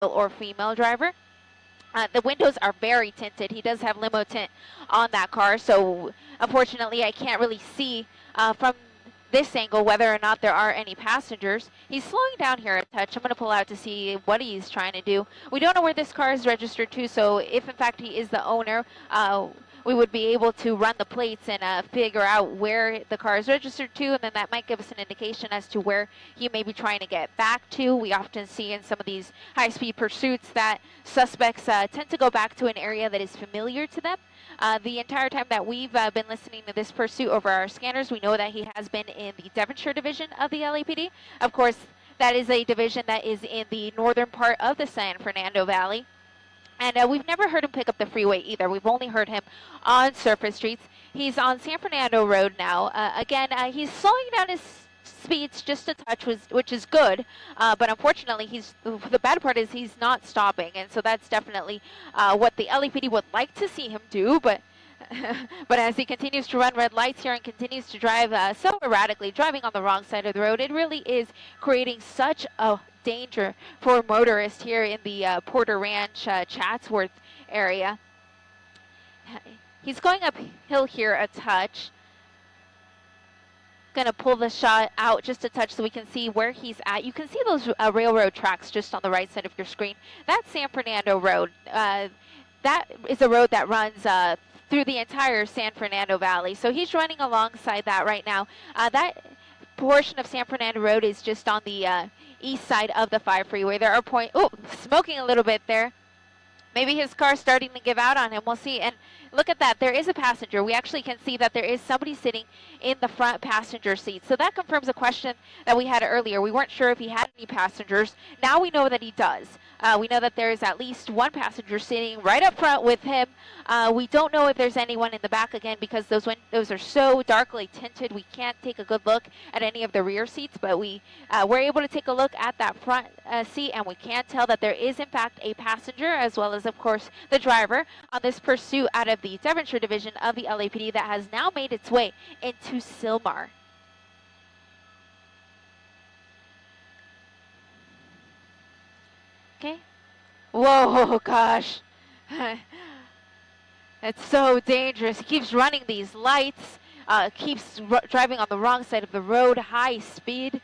or female driver. The windows are very tinted. He does have limo tint on that car, so unfortunately I can't really see from this angle whether or not there are any passengers. He's slowing down here a touch. I'm going to pull out to see what he's trying to do. We don't know where this car is registered to, so if in fact he is the owner, we would be able to run the plates and figure out where the car is registered to, and then that might give us an indication as to where he may be trying to get back to. We often see in some of these high-speed pursuits that suspects tend to go back to an area that is familiar to them. The entire time that we've been listening to this pursuit over our scanners, we know that he has been in the Devonshire division of the LAPD. Of course, that is a division that is in the northern part of the San Fernando Valley. And we've never heard him pick up the freeway either. We've only heard him on surface streets. He's on San Fernando Road now. Again, he's slowing down his speeds just a touch, which is good. But unfortunately, the bad part is he's not stopping. And so that's definitely what the LAPD would like to see him do. But but as he continues to run red lights here and continues to drive so erratically, driving on the wrong side of the road, it really is creating such a danger for motorists here in the Porter Ranch, Chatsworth area. He's going uphill here a touch. Going to pull the shot out just a touch so we can see where he's at. You can see those railroad tracks just on the right side of your screen. That's San Fernando Road. That is a road that runs through the entire San Fernando Valley. So he's running alongside that right now. That portion of San Fernando Road is just on the east side of the 5 freeway. There are smoking a little bit there. Maybe his car's starting to give out on him. We'll see. And look at that. There is a passenger. We actually can see that there is somebody sitting in the front passenger seat. So that confirms a question that we had earlier. We weren't sure if he had any passengers. Now we know that he does. We know that there is at least one passenger sitting right up front with him. We don't know if there's anyone in the back, again, because those windows are so darkly tinted. We can't take a good look at any of the rear seats, but we're able to take a look at that front seat, and we can tell that there is, in fact, a passenger, as well as, of course, the driver on this pursuit out of the Devonshire division of the LAPD that has now made its way into Sylmar. Okay. Whoa, gosh. It's so dangerous. He keeps running these lights, keeps driving on the wrong side of the road, high speed.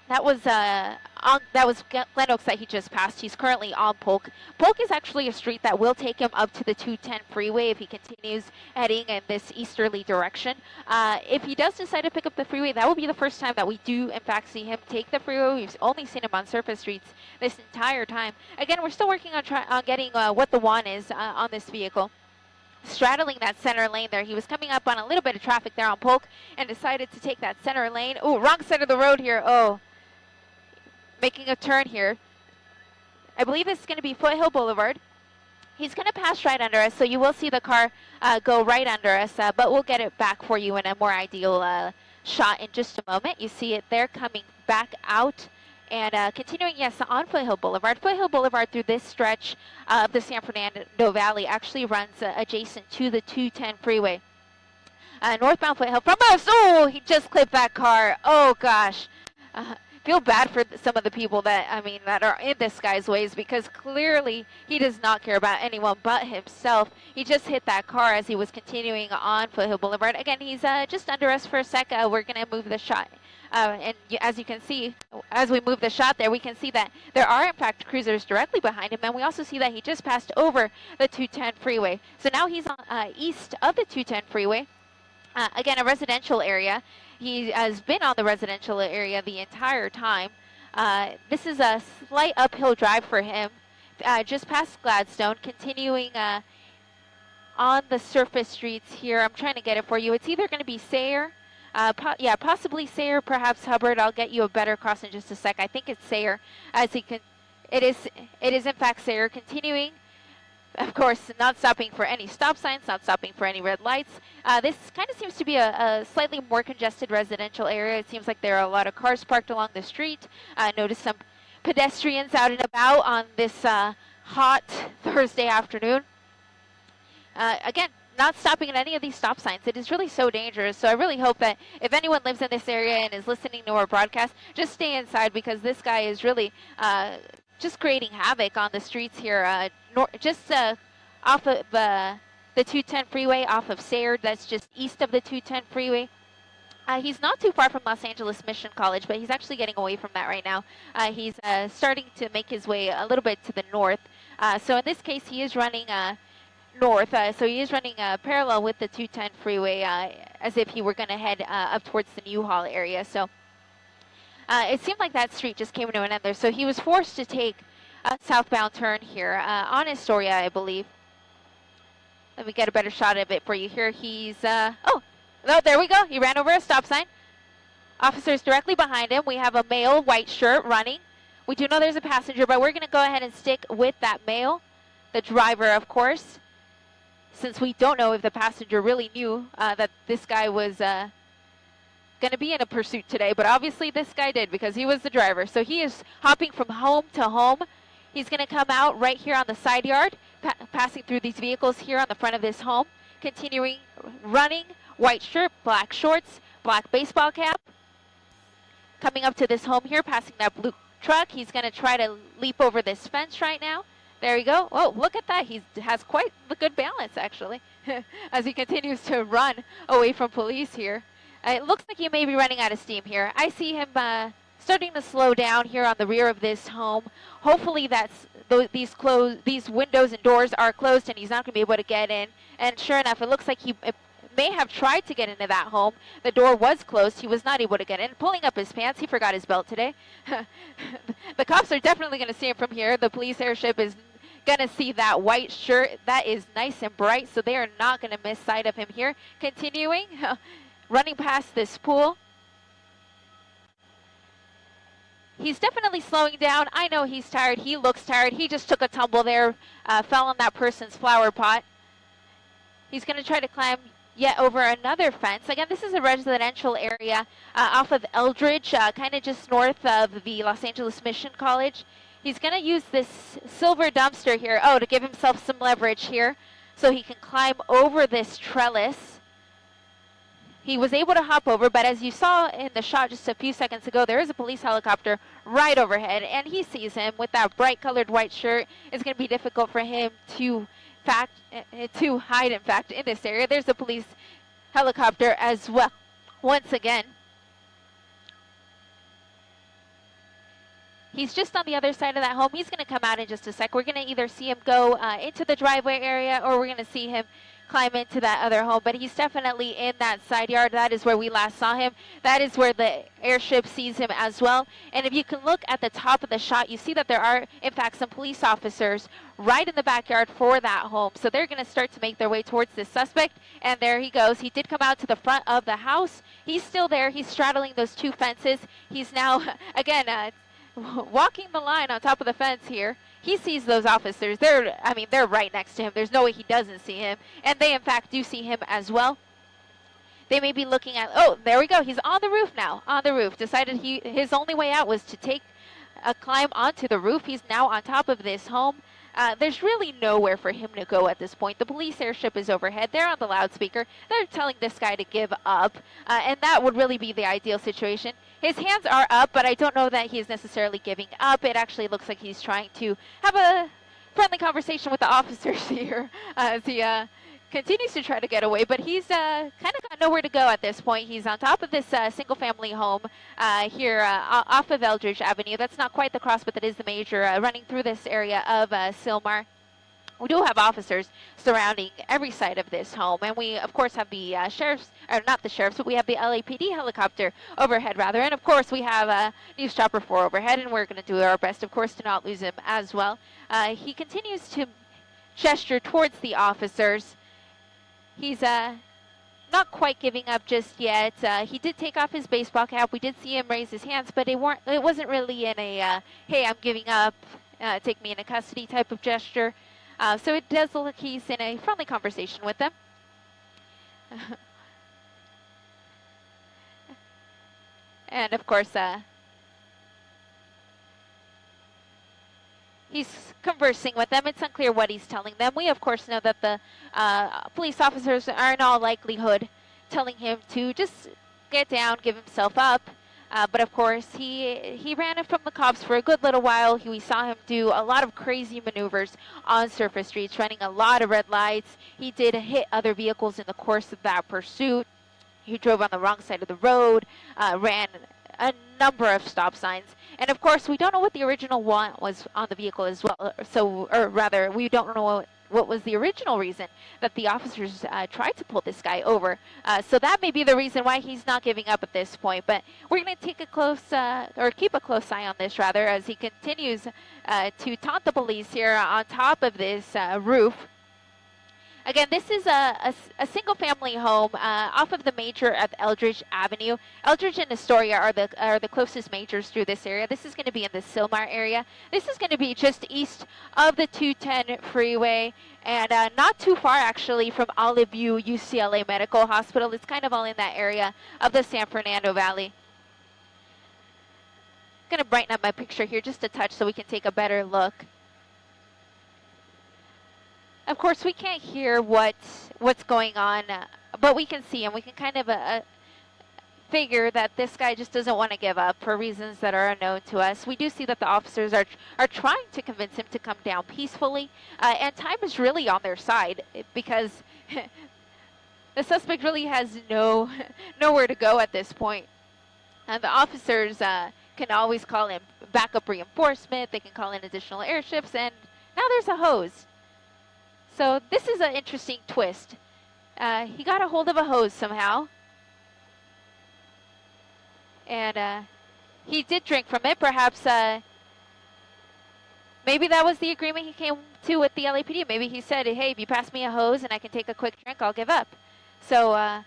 That was Glen Oaks that he just passed. He's currently on Polk. Polk is actually a street that will take him up to the 210 freeway if he continues heading in this easterly direction. If he does decide to pick up the freeway, that will be the first time that we do, in fact, see him take the freeway. We've only seen him on surface streets this entire time. Again, we're still working on getting what the WAN is on this vehicle. Straddling that center lane there. He was coming up on a little bit of traffic there on Polk and decided to take that center lane. Oh, wrong side of the road here. Oh. Making a turn here. I believe this is going to be Foothill Boulevard. He's going to pass right under us, so you will see the car go right under us, but we'll get it back for you in a more ideal shot in just a moment. You see it there coming back out and continuing, yes, on Foothill Boulevard. Foothill Boulevard through this stretch of the San Fernando Valley actually runs adjacent to the 210 freeway. Northbound Foothill from us. Oh, he just clipped that car. Oh, gosh. Feel bad for some of the people that are in this guy's ways, because clearly he does not care about anyone but himself. He just hit that car as he was continuing on Foothill Boulevard. Again, he's just under us for a sec. We're going to move the shot. And as you can see, as we move the shot there, we can see that there are, in fact, cruisers directly behind him. And we also see that he just passed over the 210 freeway. So now he's on east of the 210 freeway. Again, a residential area. He has been on the residential area the entire time. This is a slight uphill drive for him, just past Gladstone, continuing on the surface streets here. I'm trying to get it for you. It's either going to be Sayre, possibly Sayre, perhaps Hubbard. I'll get you a better cross in just a sec. I think it's Sayre. It is in fact Sayre, continuing. Of course, not stopping for any stop signs, not stopping for any red lights. This kind of seems to be a slightly more congested residential area. It seems like there are a lot of cars parked along the street. Notice some pedestrians out and about on this hot Thursday afternoon. Again, not stopping at any of these stop signs. It is really so dangerous. So I really hope that if anyone lives in this area and is listening to our broadcast, just stay inside, because this guy is really just creating havoc on the streets here. Just off of the 210 freeway, off of Sayre. That's just east of the 210 freeway. He's not too far from Los Angeles Mission College, but he's actually getting away from that right now. He's starting to make his way a little bit to the north. So in this case, he is running north. So he is running parallel with the 210 freeway as if he were going to head up towards the Newhall area. So it seemed like that street just came to an end there. So he was forced to take a southbound turn here on Astoria, I believe. Let me get a better shot of it for you here. He's, oh, there we go. He ran over a stop sign. Officer's directly behind him. We have a male, white shirt, running. We do know there's a passenger, but we're going to go ahead and stick with that male, the driver, of course, since we don't know if the passenger really knew that this guy was going to be in a pursuit today. But obviously this guy did, because he was the driver. So he is hopping from home to home. He's going to come out right here on the side yard, passing through these vehicles here on the front of this home, continuing running. White shirt, black shorts, black baseball cap. Coming up to this home here, passing that blue truck. He's going to try to leap over this fence right now. There we go. Oh, look at that. He has quite the good balance, actually, as he continues to run away from police here. It looks like he may be running out of steam here. I see him starting to slow down here on the rear of this home. Hopefully these windows and doors are closed and he's not going to be able to get in. And sure enough, it looks like he may have tried to get into that home. The door was closed. He was not able to get in. Pulling up his pants. He forgot his belt today. The cops are definitely going to see him from here. The police airship is going to see that white shirt. That is nice and bright, so they are not going to miss sight of him here. Continuing, running past this pool. He's definitely slowing down. I know he's tired. He looks tired. He just took a tumble there, fell on that person's flower pot. He's going to try to climb yet over another fence. Again, this is a residential area off of Eldridge, kind of just north of the Los Angeles Mission College. He's going to use this silver dumpster here, to give himself some leverage here so he can climb over this trellis. He was able to hop over, but as you saw in the shot just a few seconds ago, there is a police helicopter right overhead, and he sees him with that bright-colored white shirt. It's going to be difficult for him to hide, in fact, in this area. There's a police helicopter as well. Once again, he's just on the other side of that home. He's going to come out in just a sec. We're going to either see him go into the driveway area, or we're going to see him climb into that other home. But he's definitely in that side yard. That is where we last saw him. That is where the airship sees him as well. And if you can look at the top of the shot, you see that there are, in fact, some police officers right in the backyard for that home. So they're going to start to make their way towards this suspect. And there he goes. He did come out to the front of the house. He's still there. He's straddling those two fences. He's now, again, walking the line on top of the fence here. He sees those officers. They're right next to him. There's no way he doesn't see him. And they, in fact, do see him as well. They may be looking at, oh, there we go. He's on the roof now, on the roof. Decided his only way out was to take a climb onto the roof. He's now on top of this home. There's really nowhere for him to go at this point. The police airship is overhead. They're on the loudspeaker. They're telling this guy to give up, and that would really be the ideal situation. His hands are up, but I don't know that he's necessarily giving up. It actually looks like he's trying to have a friendly conversation with the officers here as he continues to try to get away, but he's kind of got nowhere to go at this point. He's on top of this single-family home here off of Eldridge Avenue. That's not quite the cross, but that is the major running through this area of Sylmar. We do have officers surrounding every side of this home, and we, of course, have the sheriff's, or not the sheriff's, but we have the LAPD helicopter overhead, rather, and, of course, we have News Chopper 4 overhead, and we're going to do our best, of course, to not lose him as well. He continues to gesture towards the officers. He's not quite giving up just yet. He did take off his baseball cap. We did see him raise his hands, but it wasn't really in a, hey, I'm giving up, take me into custody type of gesture. So it does look like he's in a friendly conversation with them. And, of course, he's conversing with them. It's unclear what he's telling them. We, of course, know that the police officers are in all likelihood telling him to just get down, give himself up. But of course, he ran from the cops for a good little while. We saw him do a lot of crazy maneuvers on surface streets, running a lot of red lights. He did hit other vehicles in the course of that pursuit. He drove on the wrong side of the road, ran a number of stop signs. And of course, we don't know what the original one was on the vehicle as well. So, or rather, we don't know what was the original reason that the officers tried to pull this guy over. So that may be the reason why he's not giving up at this point. But we're going to take a close, or keep a close eye on this rather, as he continues to taunt the police here on top of this roof. Again, this is a single-family home off of the major of Eldridge Avenue. Eldridge and Astoria are the closest majors through this area. This is going to be in the Sylmar area. This is going to be just east of the 210 freeway, and not too far actually from Olive View UCLA Medical Hospital. It's kind of all in that area of the San Fernando Valley. I'm going to brighten up my picture here just a touch so we can take a better look. Of course, we can't hear what's going on, but we can see, and we can kind of figure that this guy just doesn't want to give up for reasons that are unknown to us. We do see that the officers are trying to convince him to come down peacefully, and time is really on their side because the suspect really has nowhere to go at this point. And the officers can always call in backup reinforcement. They can call in additional airships, and now there's a hose. So this is an interesting twist. He got a hold of a hose somehow. And he did drink from it. Perhaps maybe that was the agreement he came to with the LAPD. Maybe he said, hey, if you pass me a hose and I can take a quick drink, I'll give up. So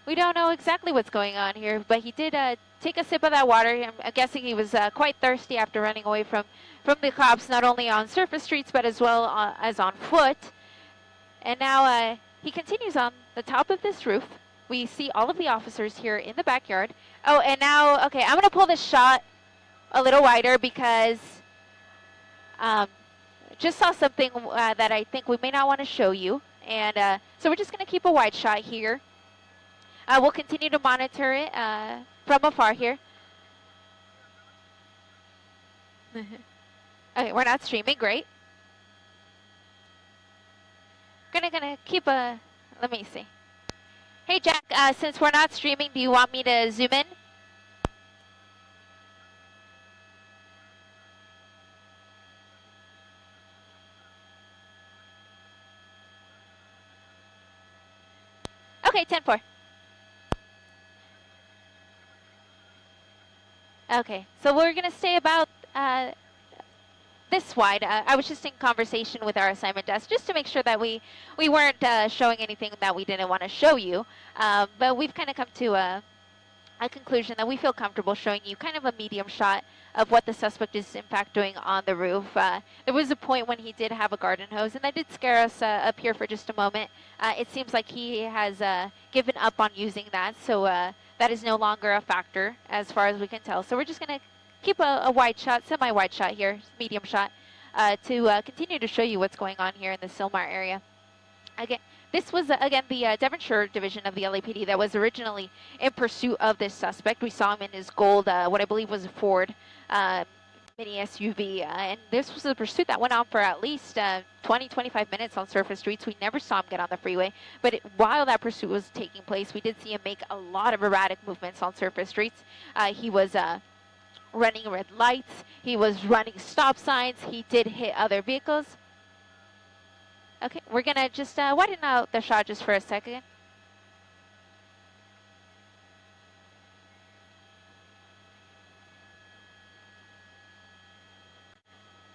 we don't know exactly what's going on here. But he did take a sip of that water. I'm guessing he was quite thirsty after running away from the cops, not only on surface streets, but as well as on foot. And now he continues on the top of this roof. We see all of the officers here in the backyard. Oh, and now, okay, I'm going to pull this shot a little wider because just saw something that I think we may not want to show you. And so we're just going to keep a wide shot here. We'll continue to monitor it from afar here. Okay, we're not streaming. Great. Gonna keep a. Let me see. Hey Jack, since we're not streaming, do you want me to zoom in? Okay, 10-4. Okay, so we're gonna stay about this wide. I was just in conversation with our assignment desk just to make sure that we weren't showing anything that we didn't want to show you. But we've kind of come to a conclusion that we feel comfortable showing you kind of a medium shot of what the suspect is in fact doing on the roof. There was a point when he did have a garden hose, and that did scare us up here for just a moment. It seems like he has given up on using that, so that is no longer a factor as far as we can tell. So we're just going to keep a wide shot, semi-wide shot here, medium shot, to continue to show you what's going on here in the Sylmar area. Again, this was, again, the Devonshire division of the LAPD that was originally in pursuit of this suspect. We saw him in his gold, what I believe was a Ford mini SUV. And this was a pursuit that went on for at least 20, 25 minutes on surface streets. We never saw him get on the freeway. But while that pursuit was taking place, we did see him make a lot of erratic movements on surface streets. He was running red lights. He was running stop signs. He did hit other vehicles. Okay, we're going to just widen out the shot just for a second.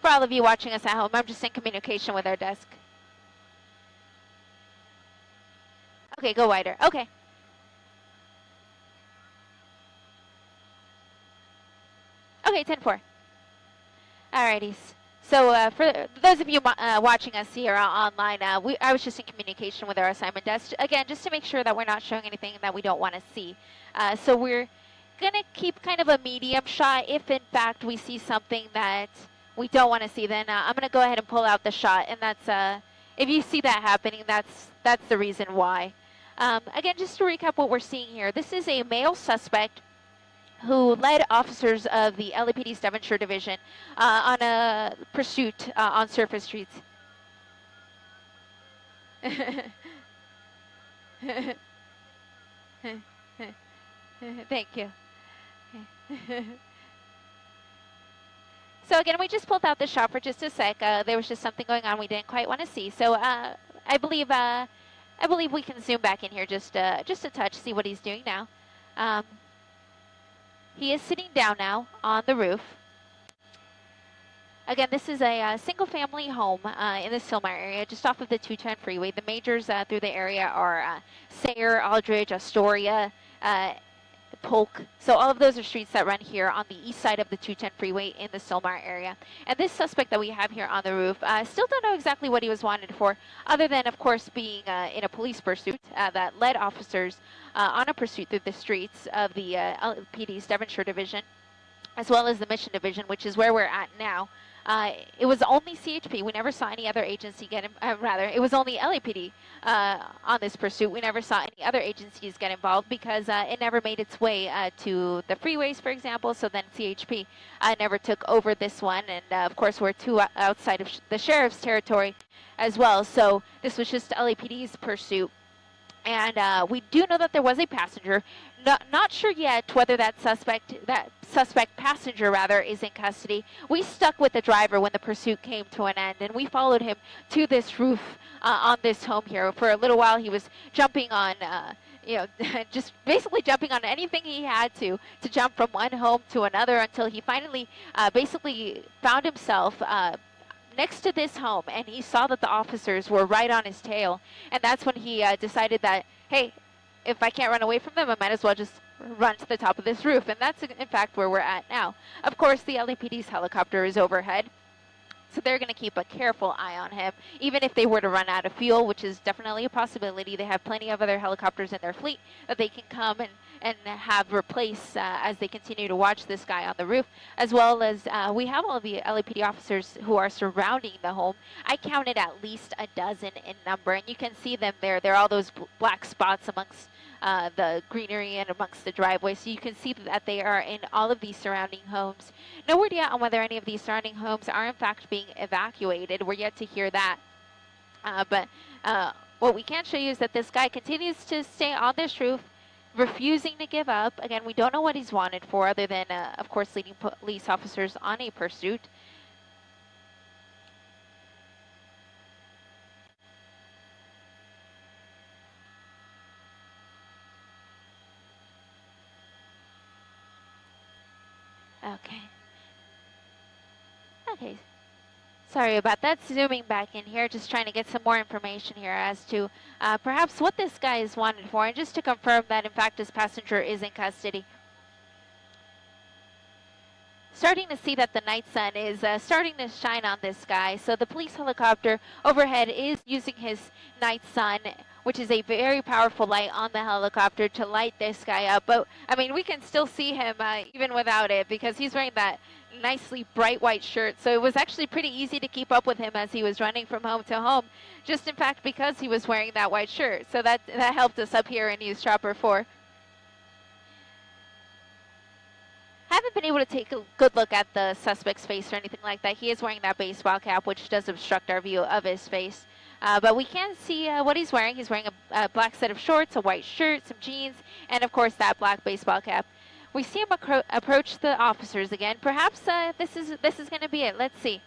For all of you watching us at home, I'm just in communication with our desk. Okay, go wider. Okay. Okay, 10-4. Alrighty. So for those of you watching us here online, I was just in communication with our assignment desk, again, just to make sure that we're not showing anything that we don't want to see. So we're going to keep kind of a medium shot. If, in fact, we see something that we don't want to see, then I'm going to go ahead and pull out the shot. And that's, if you see that happening, that's the reason why. Again, just to recap what we're seeing here, this is a male suspect who led officers of the LAPD's Devonshire Division on a pursuit on surface streets. Thank you. So again, we just pulled out the shot for just a sec. There was just something going on we didn't quite want to see. So I believe we can zoom back in here just a touch, see what he's doing now. He is sitting down now on the roof. Again, this is a single-family home in the Sylmar area, just off of the 210 freeway. The majors through the area are Sayre, Aldridge, Astoria, Polk. So all of those are streets that run here on the east side of the 210 freeway in the Sylmar area. And this suspect that we have here on the roof, still don't know exactly what he was wanted for, other than, of course, being in a police pursuit that led officers on a pursuit through the streets of the LPD's Devonshire Division, as well as the Mission Division, which is where we're at now. It was only CHP. We never saw any other agency get, it was only LAPD on this pursuit. We never saw any other agencies get involved because it never made its way to the freeways, for example. So then CHP never took over this one. And of course, we're outside of the sheriff's territory as well. So this was just LAPD's pursuit. And we do know that there was a passenger. Not sure yet whether that suspect passenger rather is in custody. We stuck with the driver when the pursuit came to an end, and we followed him to this roof on this home here. For a little while, he was jumping on, just basically jumping on anything he had to jump from one home to another until he finally basically found himself next to this home, and he saw that the officers were right on his tail. And that's when he decided that, hey, if I can't run away from them, I might as well just run to the top of this roof. And that's, in fact, where we're at now. Of course, the LAPD's helicopter is overhead, so they're going to keep a careful eye on him. Even if they were to run out of fuel, which is definitely a possibility, they have plenty of other helicopters in their fleet that they can come and have replace as they continue to watch this guy on the roof, as well as we have all of the LAPD officers who are surrounding the home. I counted at least a dozen in number, and you can see them there. There are all those black spots amongst the greenery and amongst the driveway, so you can see that they are in all of these surrounding homes. No word yet on whether any of these surrounding homes are in fact being evacuated. We're yet to hear that. But what we can show you is that this guy continues to stay on this roof, refusing to give up. Again, we don't know what he's wanted for, other than, of course, leading police officers on a pursuit. Okay. Sorry about that. Zooming back in here, just trying to get some more information here as to perhaps what this guy is wanted for, and just to confirm that, in fact, his passenger is in custody. Starting to see that the night sun is starting to shine on this guy. So the police helicopter overhead is using his night sun, which is a very powerful light on the helicopter to light this guy up. But, I mean, we can still see him even without it, because he's wearing that nicely bright white shirt. So it was actually pretty easy to keep up with him as he was running from home to home, just in fact because he was wearing that white shirt. So that helped us up here in News Chopper 4. Haven't been able to take a good look at the suspect's face or anything like that. He is wearing that baseball cap, which does obstruct our view of his face. But we can see what he's wearing. He's wearing a black set of shorts, a white shirt, some jeans, and of course that black baseball cap. We see him approach the officers again. Perhaps this is going to be it. Let's see.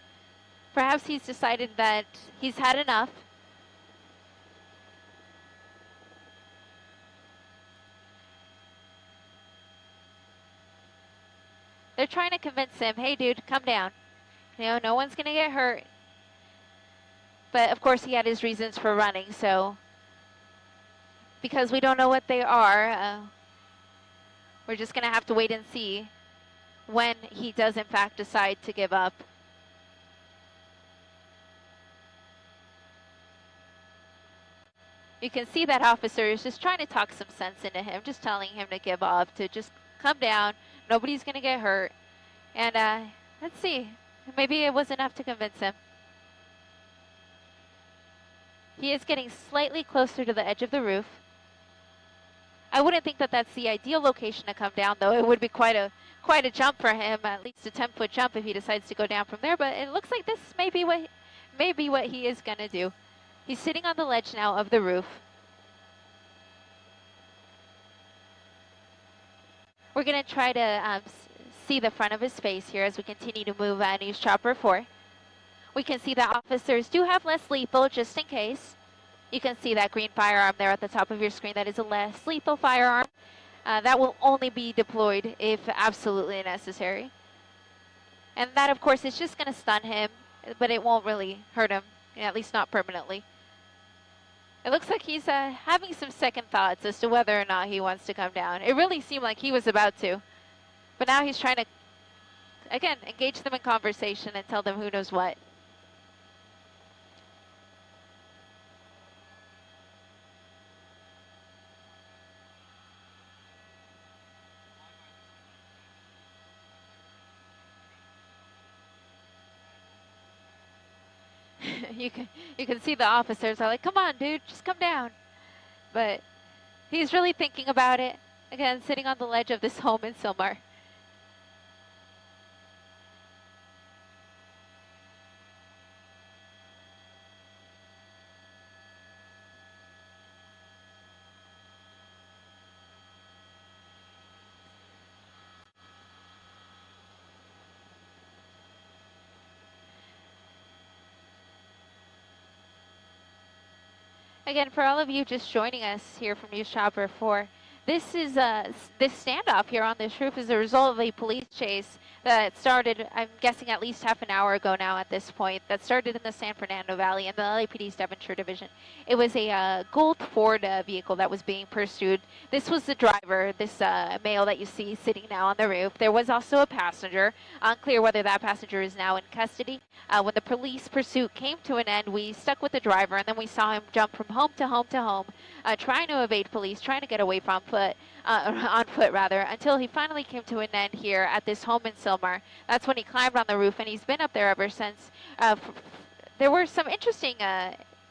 Perhaps he's decided that he's had enough. They're trying to convince him, hey, dude, come down. You know, no one's going to get hurt. But, of course, he had his reasons for running, so because we don't know what they are, we're just going to have to wait and see when he does, in fact, decide to give up. You can see that officer is just trying to talk some sense into him, just telling him to give up, to just come down. Nobody's going to get hurt. And let's see. Maybe it was enough to convince him. He is getting slightly closer to the edge of the roof. I wouldn't think that that's the ideal location to come down, though. It would be quite a jump for him, at least a 10-foot jump if he decides to go down from there. But it looks like this may be what he is gonna do. He's sitting on the ledge now of the roof. We're gonna try to see the front of his face here as we continue to move News Chopper 4. We can see that officers do have less lethal, just in case. You can see that green firearm there at the top of your screen. That is a less lethal firearm. That will only be deployed if absolutely necessary. And that, of course, is just going to stun him, but it won't really hurt him, at least not permanently. It looks like he's having some second thoughts as to whether or not he wants to come down. It really seemed like he was about to. But now he's trying to, again, engage them in conversation and tell them who knows what. You can see the officers are like, come on, dude, just come down. But he's really thinking about it. Again, sitting on the ledge of this home in Sylmar. Again, for all of you just joining us here from News Chopper 4, this is this standoff here on this roof is a result of a police chase that started, I'm guessing, at least half an hour ago now at this point, that started in the San Fernando Valley in the LAPD's Devonshire Division. It was a gold Ford vehicle that was being pursued. This was the driver, this male that you see sitting now on the roof. There was also a passenger. Unclear whether that passenger is now in custody. When the police pursuit came to an end, we stuck with the driver, and then we saw him jump from home to home to home, trying to evade police, trying to get away from on foot rather, until he finally came to an end here at this home in Sylmar. That's when he climbed on the roof, and he's been up there ever since. There were some interesting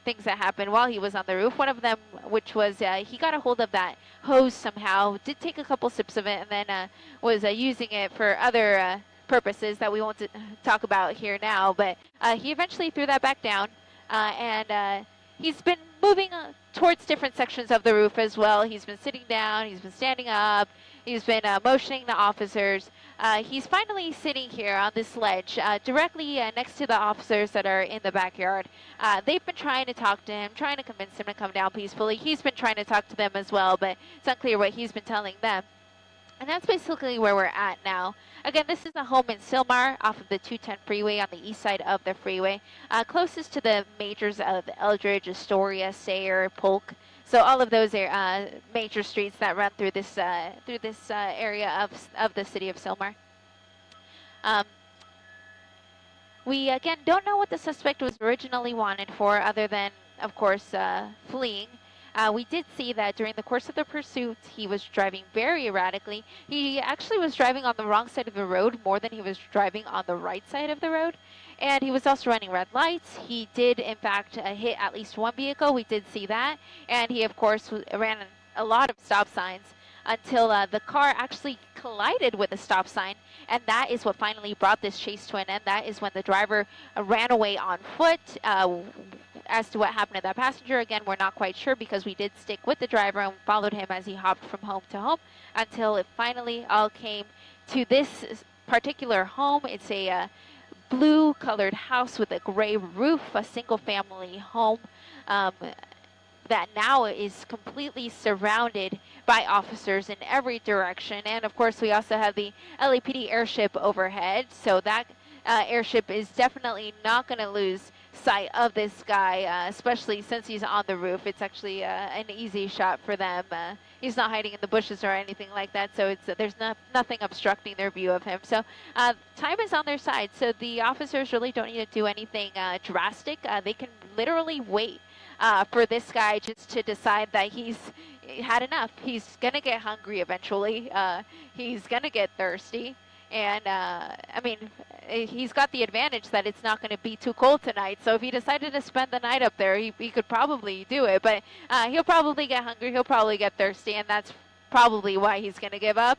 things that happened while he was on the roof. One of them, which was he got a hold of that hose somehow, did take a couple sips of it, and then was using it for other purposes that we won't talk about here now. But he eventually threw that back down, and he's been moving towards different sections of the roof as well. He's been sitting down, he's been standing up, he's been motioning the officers. He's finally sitting here on this ledge directly next to the officers that are in the backyard. They've been trying to talk to him, trying to convince him to come down peacefully. He's been trying to talk to them as well, but it's unclear what he's been telling them. And that's basically where we're at now. Again, this is a home in Sylmar off of the 210 freeway on the east side of the freeway, closest to the majors of Eldridge, Astoria, Sayre, Polk. So all of those are major streets that run through this area of the city of Sylmar. We again don't know what the suspect was originally wanted for, other than, of course, fleeing. We did see that during the course of the pursuit, he was driving very erratically. He actually was driving on the wrong side of the road more than he was driving on the right side of the road. And he was also running red lights. He did, in fact, hit at least one vehicle. We did see that. And he, of course, ran a lot of stop signs until the car actually collided with a stop sign. And that is what finally brought this chase to an end. That is when the driver ran away on foot. As to what happened to that passenger, again, we're not quite sure, because we did stick with the driver and followed him as he hopped from home to home until it finally all came to this particular home. It's a blue colored house with a gray roof, a single family home that now is completely surrounded by officers in every direction. And of course, we also have the LAPD airship overhead, so that airship is definitely not going to lose sight of this guy, especially since he's on the roof. It's actually an easy shot for them. He's not hiding in the bushes or anything like that, so it's there's nothing obstructing their view of him. So time is on their side, so the officers really don't need to do anything drastic. They can literally wait for this guy just to decide that he's had enough. He's gonna get hungry eventually. He's gonna get thirsty. And, I mean, he's got the advantage that it's not going to be too cold tonight. So if he decided to spend the night up there, he could probably do it. But he'll probably get hungry. He'll probably get thirsty. And that's probably why he's going to give up.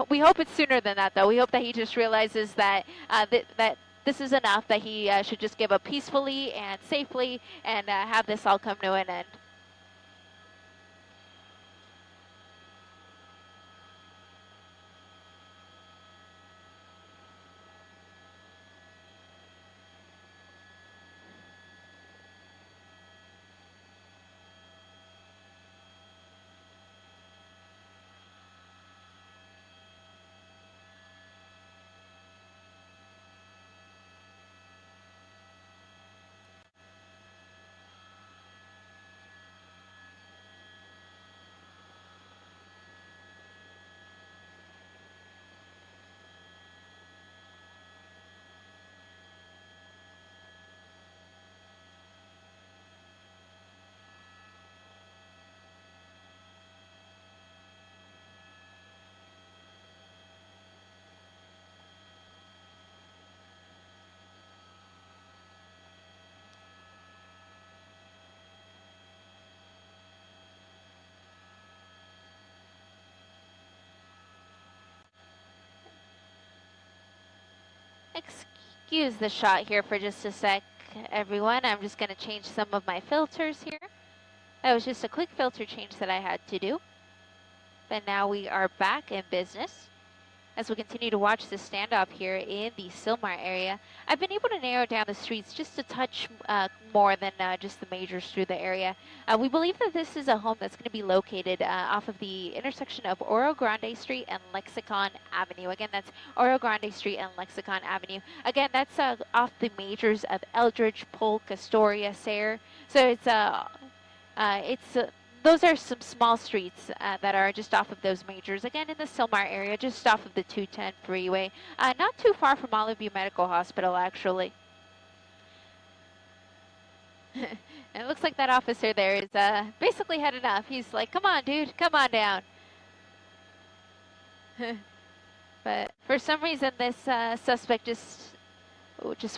We hope it's sooner than that, though. We hope that he just realizes that that this is enough, that he should just give up peacefully and safely and have this all come to an end. Excuse the shot here for just a sec, everyone. I'm just going to change some of my filters here. That was just a quick filter change that I had to do. But now we are back in business. As we continue to watch this standoff here in the Silmar area, I've been able to narrow down the streets just a touch more than just the majors through the area. We believe that this is a home that's going to be located off of the intersection of Oro Grande Street and Lexicon Avenue. Again, that's Oro Grande Street and Lexicon Avenue. Again, that's off the majors of Eldridge, Polk, Astoria, Sayre. So it's those are some small streets that are just off of those majors. Again, in the Silmar area, just off of the 210 freeway. Not too far from Olive View Medical Hospital, actually. And it looks like that officer there is basically had enough. He's like, come on, dude, come on down. But for some reason, this suspect just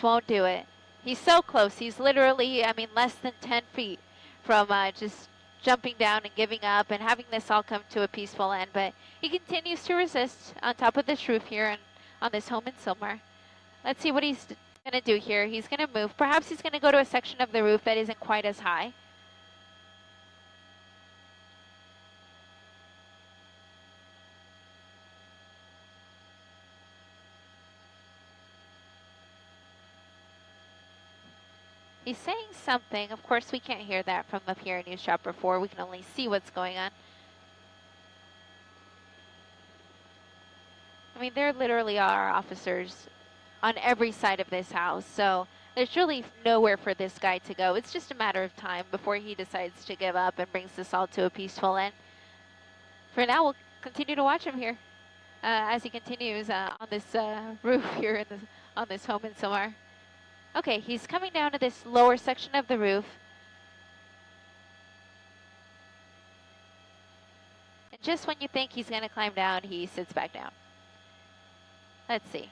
won't do it. He's so close. He's literally, I mean, less than 10 feet from just jumping down and giving up and having this all come to a peaceful end. But he continues to resist on top of this roof here and on this home in Silmar. Let's see what he's going to do here. He's going to move. Perhaps he's going to go to a section of the roof that isn't quite as high. He's saying something. Of course, we can't hear that from up here in News Chopper 4. We can only see what's going on. I mean, there literally are officers on every side of this house, so there's really nowhere for this guy to go. It's just a matter of time before he decides to give up and brings this all to a peaceful end. For now, we'll continue to watch him here as he continues on this roof here on this home in Silmar. Okay, he's coming down to this lower section of the roof. And just when you think he's going to climb down, he sits back down. Let's see.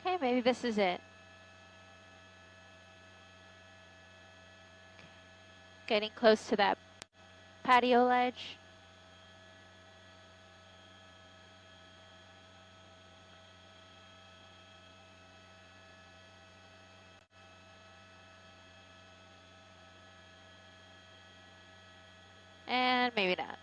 Okay, maybe this is it. Getting close to that patio ledge. And maybe not.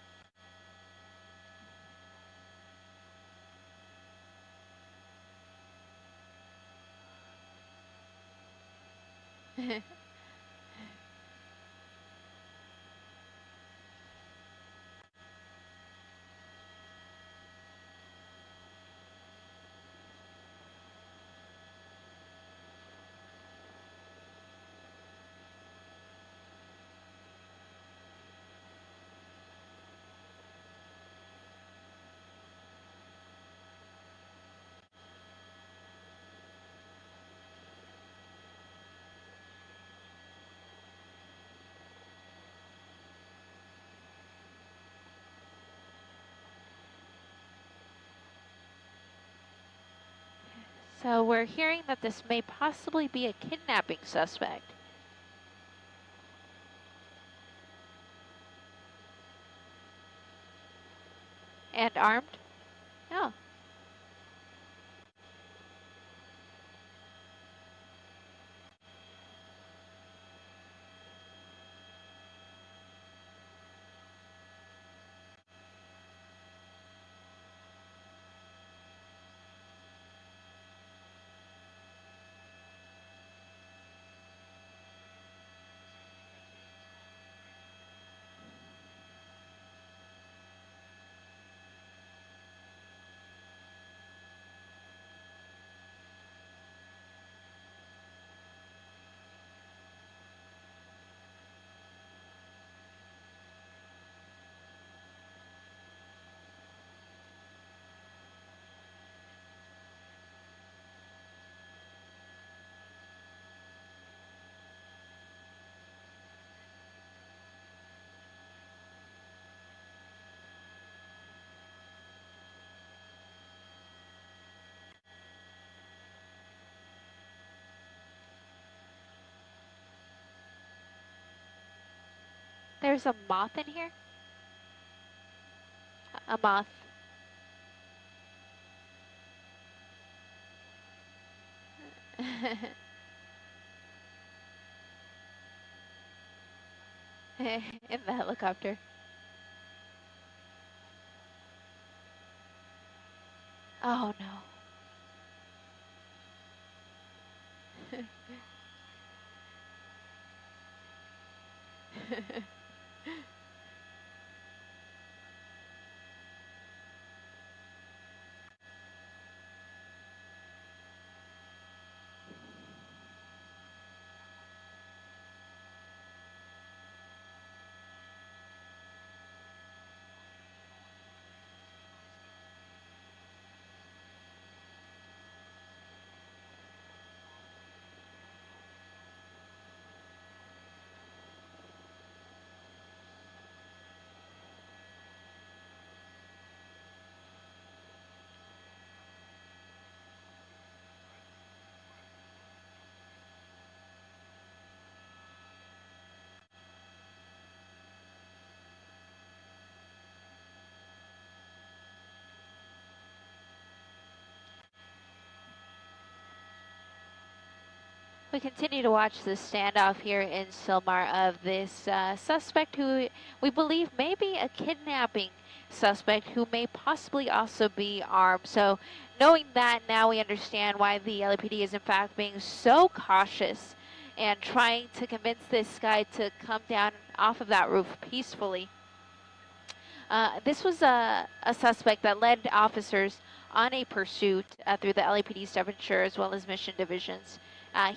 So we're hearing that this may possibly be a kidnapping suspect. And armed? Oh. There's a moth in here? A moth. In the helicopter. Oh no. We continue to watch this standoff here in Silmar of this suspect who we believe may be a kidnapping suspect who may possibly also be armed. So knowing that, now we understand why the LAPD is in fact being so cautious and trying to convince this guy to come down off of that roof peacefully. This was a suspect that led officers on a pursuit through the LAPD's Devonshire as well as Mission divisions.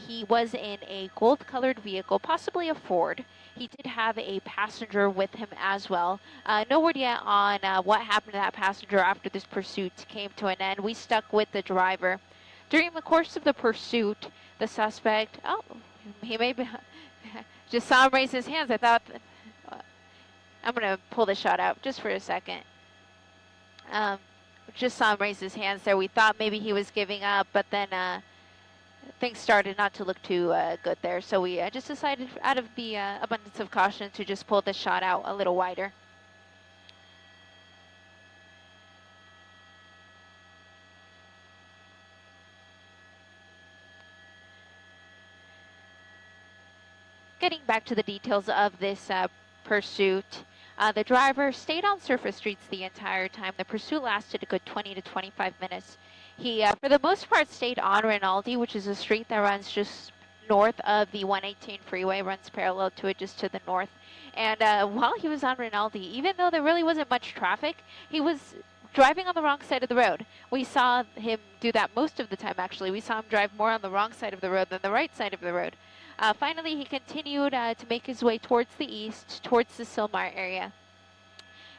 He was in a gold-colored vehicle, possibly a Ford. He did have a passenger with him as well. No word yet on what happened to that passenger after this pursuit came to an end. We stuck with the driver. During the course of the pursuit, the suspect, he may be, just saw him raise his hands. I thought, I'm going to pull the shot out just for a second. Just saw him raise his hands there. We thought maybe he was giving up, but then things started not to look too good there. So we just decided, out of the abundance of caution, to just pull the shot out a little wider. Getting back to the details of this pursuit, the driver stayed on surface streets the entire time. The pursuit lasted a good 20 to 25 minutes. He, for the most part, stayed on Rinaldi, which is a street that runs just north of the 118 freeway, runs parallel to it just to the north. And while he was on Rinaldi, even though there really wasn't much traffic, he was driving on the wrong side of the road. We saw him do that most of the time, actually. We saw him drive more on the wrong side of the road than the right side of the road. Finally, he continued to make his way towards the east, towards the Silmar area.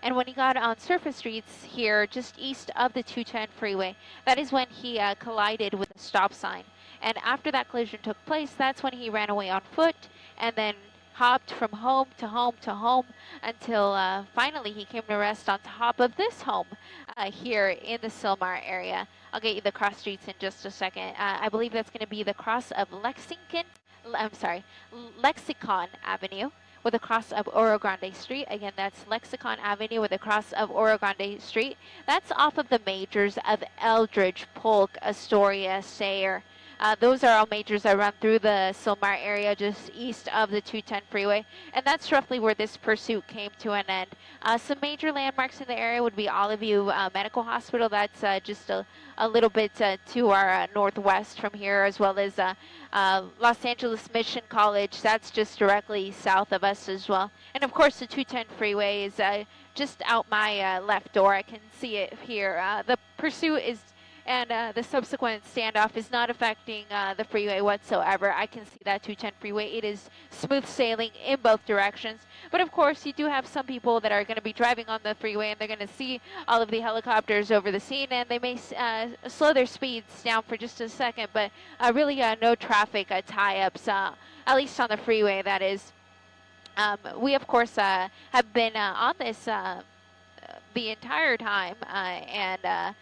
And when he got on surface streets here, just east of the 210 freeway, that is when he collided with a stop sign. And after that collision took place, that's when he ran away on foot and then hopped from home to home to home until finally he came to rest on top of this home here in the Silmar area. I'll get you the cross streets in just a second. I believe that's going to be the cross of Lexicon Avenue with a cross of Oro Grande Street. Again, that's Lexicon Avenue with a cross of Oro Grande Street. That's off of the majors of Eldridge, Polk, Astoria, Sayre. Those are all majors that run through the Silmar area just east of the 210 freeway, and that's roughly where this pursuit came to an end. Some major landmarks in the area would be Olive View Medical Hospital. That's just a little bit to our northwest from here, as well as Los Angeles Mission College. That's just directly south of us as well. And of course, the 210 freeway is just out my left door. I can see it here. The pursuit is and the subsequent standoff is not affecting the freeway whatsoever. I can see that 210 freeway. It is smooth sailing in both directions. But of course, you do have some people that are going to be driving on the freeway, and they're going to see all of the helicopters over the scene, and they may slow their speeds down for just a second. But really no traffic tie-ups, at least on the freeway, that is. We, of course, have been on this the entire time, and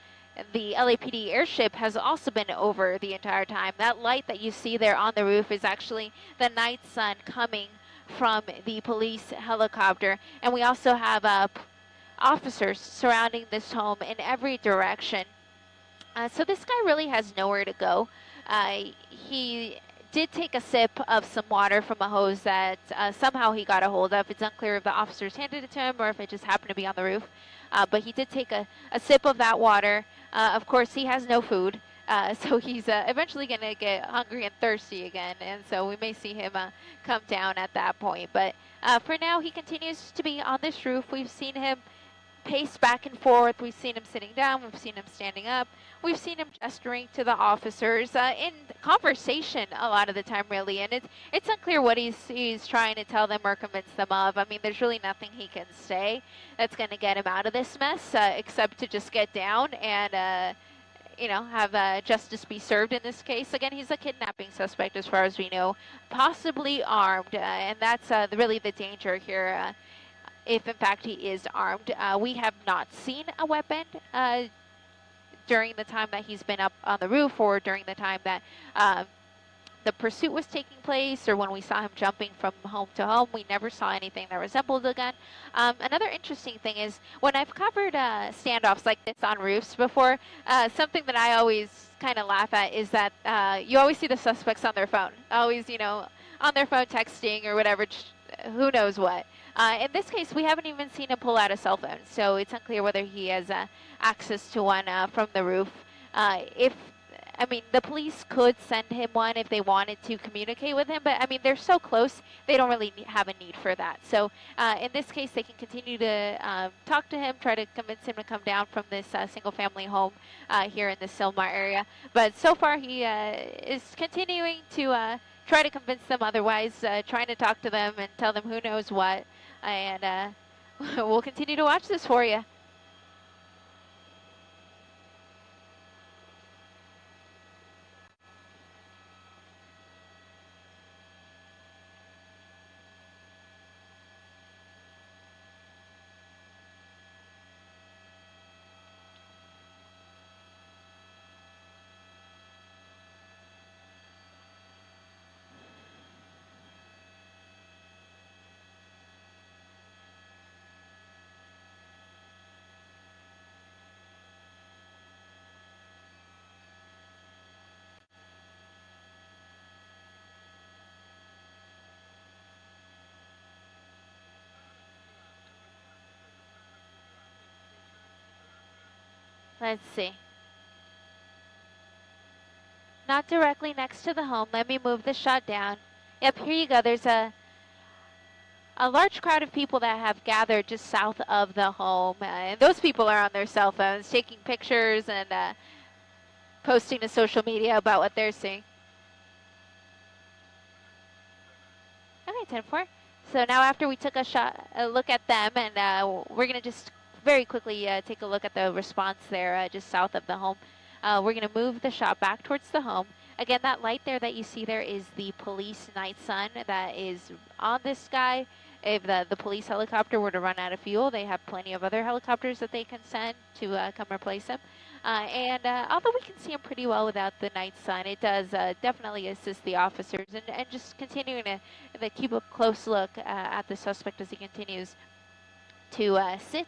the LAPD airship has also been over the entire time. That light that you see there on the roof is actually the night sun coming from the police helicopter. And we also have officers surrounding this home in every direction. So this guy really has nowhere to go. He did take a sip of some water from a hose that somehow he got a hold of. It's unclear if the officers handed it to him or if it just happened to be on the roof. But he did take a sip of that water. Of course, he has no food. So he's eventually going to get hungry and thirsty again, and so we may see him come down at that point. But for now, he continues to be on this roof. We've seen him pace back and forth. We've seen him sitting down. We've seen him standing up. We've seen him gesturing to the officers in conversation a lot of the time, really. And it's unclear what he's trying to tell them or convince them of. I mean, there's really nothing he can say that's going to get him out of this mess except to just get down and have justice be served in this case. Again, he's a kidnapping suspect as far as we know, possibly armed, and that's really the danger here. If in fact he is armed. We have not seen a weapon during the time that he's been up on the roof or during the time that the pursuit was taking place or when we saw him jumping from home to home. We never saw anything that resembled a gun. Another interesting thing is when I've covered standoffs like this on roofs before, something that I always kind of laugh at is that you always see the suspects on their phone, always, on their phone texting or whatever, who knows what. In this case, we haven't even seen him pull out a cell phone, so it's unclear whether he has access to one from the roof. The police could send him one if they wanted to communicate with him, but they're so close, they don't really have a need for that. So in this case, they can continue to talk to him, try to convince him to come down from this single-family home here in the Sylmar area. But so far, he is continuing to try to convince them otherwise, trying to talk to them and tell them who knows what. And we'll continue to watch this for you. Let's see. Not directly next to the home. Let me move the shot down. Yep, here you go. There's a large crowd of people that have gathered just south of the home. And those people are on their cell phones taking pictures and posting to social media about what they're seeing. Okay, 10-4. So now after we took a look at them, and we're going to just very quickly take a look at the response there just south of the home. We're going to move the shot back towards the home. Again, that light there that you see there is the police night sun that is on this sky. If the police helicopter were to run out of fuel, they have plenty of other helicopters that they can send to come replace them. Although we can see them pretty well without the night sun, it does definitely assist the officers and just continuing to keep a close look at the suspect as he continues to sit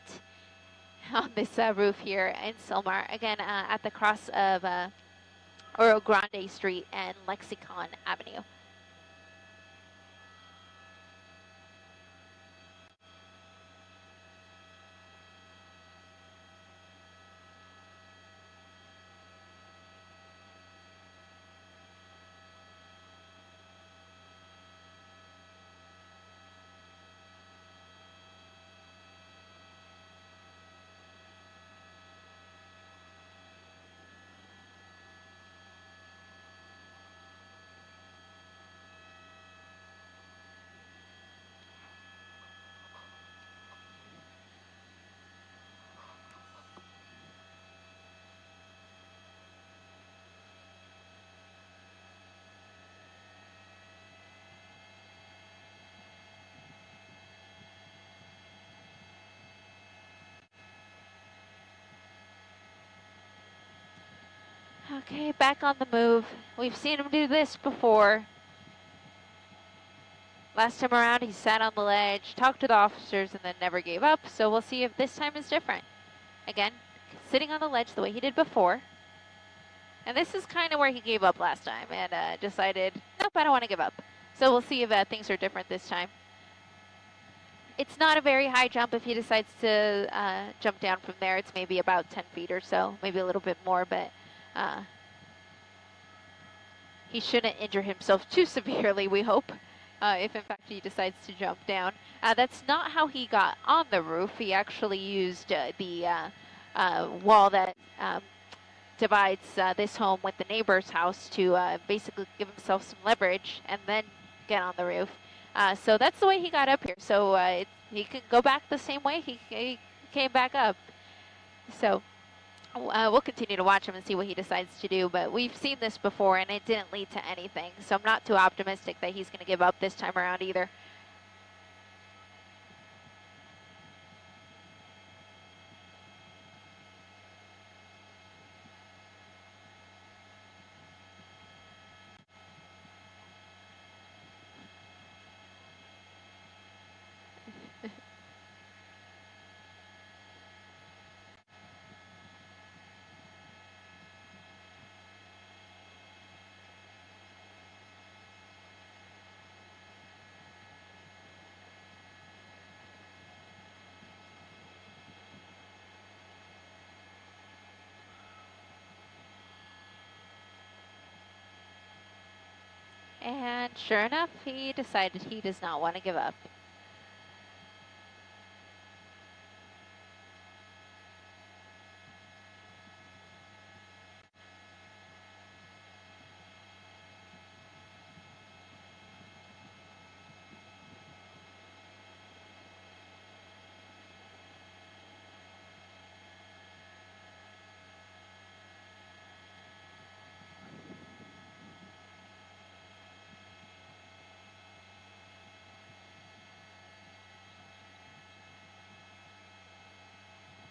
on this roof here in Sylmar. Again, at the cross of Oro Grande Street and Lexicon Avenue. Okay, back on the move. We've seen him do this before. Last time around, he sat on the ledge, talked to the officers, and then never gave up. So we'll see if this time is different. Again, sitting on the ledge the way he did before. And this is kind of where he gave up last time and decided, nope, I don't want to give up. So we'll see if things are different this time. It's not a very high jump if he decides to jump down from there. It's maybe about 10 feet or so, maybe a little bit more, but he shouldn't injure himself too severely, we hope, if in fact he decides to jump down. That's not how he got on the roof. He actually used the wall that divides this home with the neighbor's house to basically give himself some leverage and then get on the roof. So that's the way he got up here. So he can go back the same way he came back up. So we'll continue to watch him and see what he decides to do. But we've seen this before, and it didn't lead to anything. So I'm not too optimistic that he's going to give up this time around either. And sure enough, he decided he does not want to give up.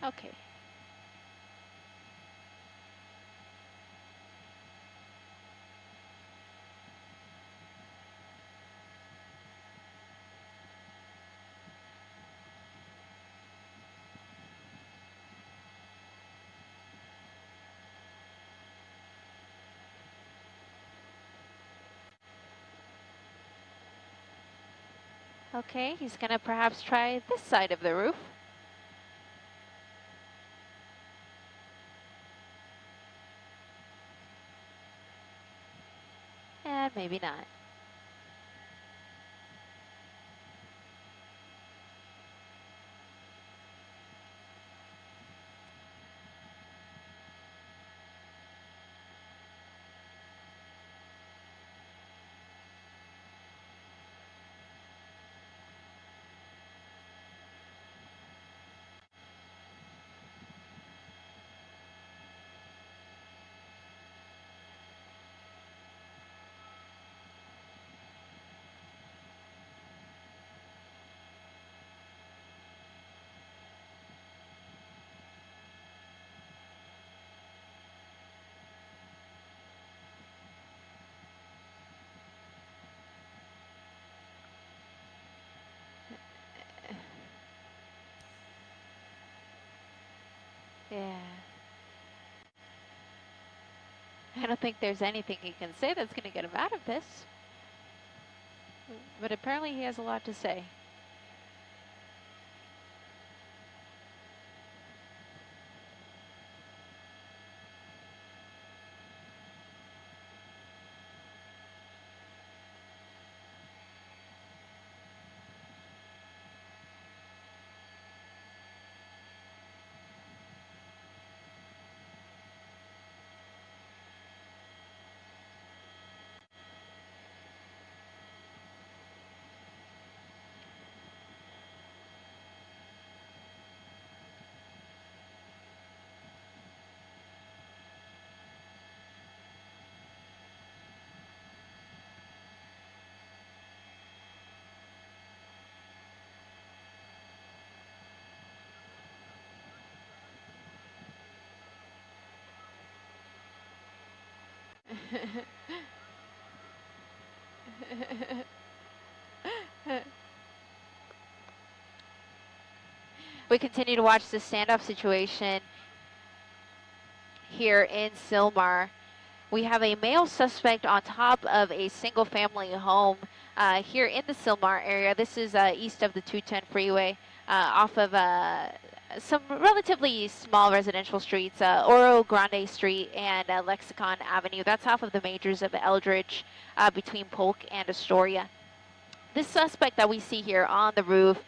Okay. Okay, he's going to perhaps try this side of the roof. And maybe not. Yeah. I don't think there's anything he can say that's going to get him out of this. But apparently he has a lot to say. We continue to watch the standoff situation here in Sylmar. We have a male suspect on top of a single-family home here in the Sylmar area. This is east of the 210 freeway, off of some relatively small residential streets, Oro Grande Street and Lexicon Avenue. That's off of the majors of Eldridge between Polk and Astoria. This suspect that we see here on the roof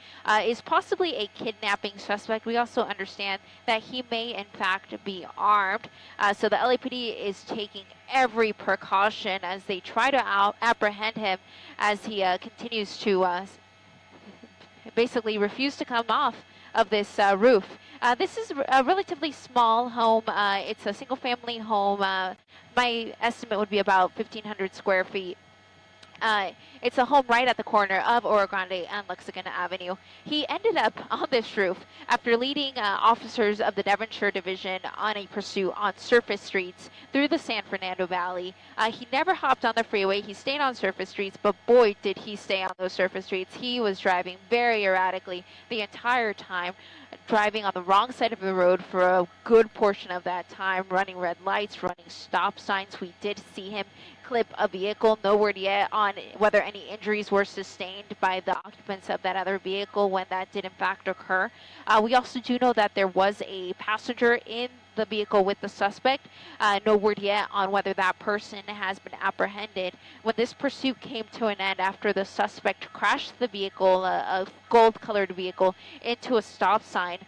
is possibly a kidnapping suspect. We also understand that he may, in fact, be armed. So the LAPD is taking every precaution as they try to apprehend him as he continues to basically refuse to come off of this roof. This is a relatively small home. It's a single-family home. My estimate would be about 1,500 square feet. It's a home right at the corner of Oro Grande and Lexicon Avenue. He ended up on this roof after leading officers of the Devonshire Division on a pursuit on surface streets through the San Fernando Valley. He never hopped on the freeway. He stayed on surface streets, but boy, did he stay on those surface streets. He was driving very erratically the entire time, driving on the wrong side of the road for a good portion of that time, running red lights, running stop signs. We did see him clip a vehicle. No word yet on whether any injuries were sustained by the occupants of that other vehicle when that did in fact occur. We also do know that there was a passenger in the vehicle with the suspect. No word yet on whether that person has been apprehended. When this pursuit came to an end after the suspect crashed the vehicle, a gold-colored vehicle, into a stop sign,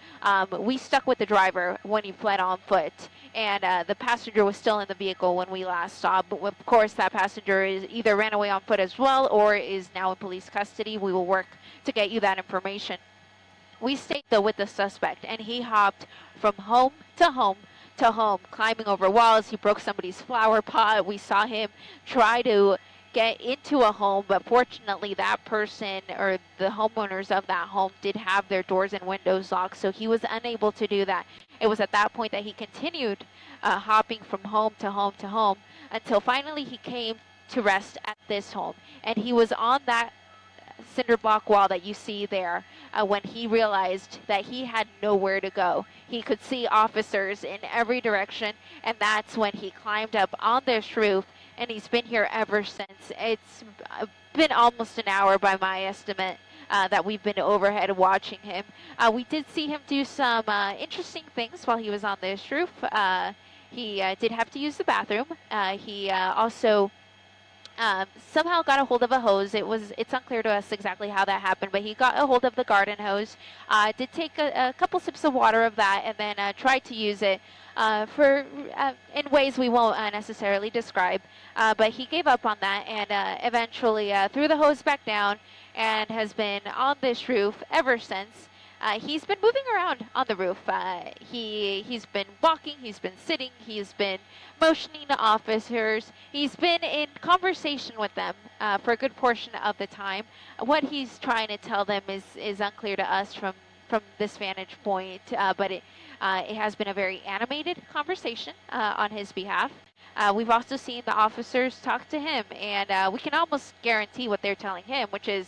we stuck with the driver when he fled on foot. And the passenger was still in the vehicle when we last saw. But of course, that passenger is either ran away on foot as well or is now in police custody. We will work to get you that information. We stayed though with the suspect, and he hopped from home to home to home, climbing over walls. He broke somebody's flower pot. We saw him try to get into a home, but fortunately that person or the homeowners of that home did have their doors and windows locked, so he was unable to do that. It was at that point that he continued hopping from home to home to home until finally he came to rest at this home. And he was on that cinder block wall that you see there when he realized that he had nowhere to go. He could see officers in every direction, and that's when he climbed up on this roof, and he's been here ever since. It's been almost an hour by my estimate that we've been overhead watching him. We did see him do some interesting things while he was on this roof. He did have to use the bathroom. He also somehow got a hold of a hose. It's unclear to us exactly how that happened, but he got a hold of the garden hose, did take a couple sips of water of that, and then tried to use it in ways we won't necessarily describe. But he gave up on that and eventually threw the hose back down and has been on this roof ever since. He's been moving around on the roof. He's been walking, he's been sitting, he's been motioning to officers. He's been in conversation with them for a good portion of the time. What he's trying to tell them is unclear to us from this vantage point, but it has been a very animated conversation on his behalf. We've also seen the officers talk to him, and we can almost guarantee what they're telling him, which is,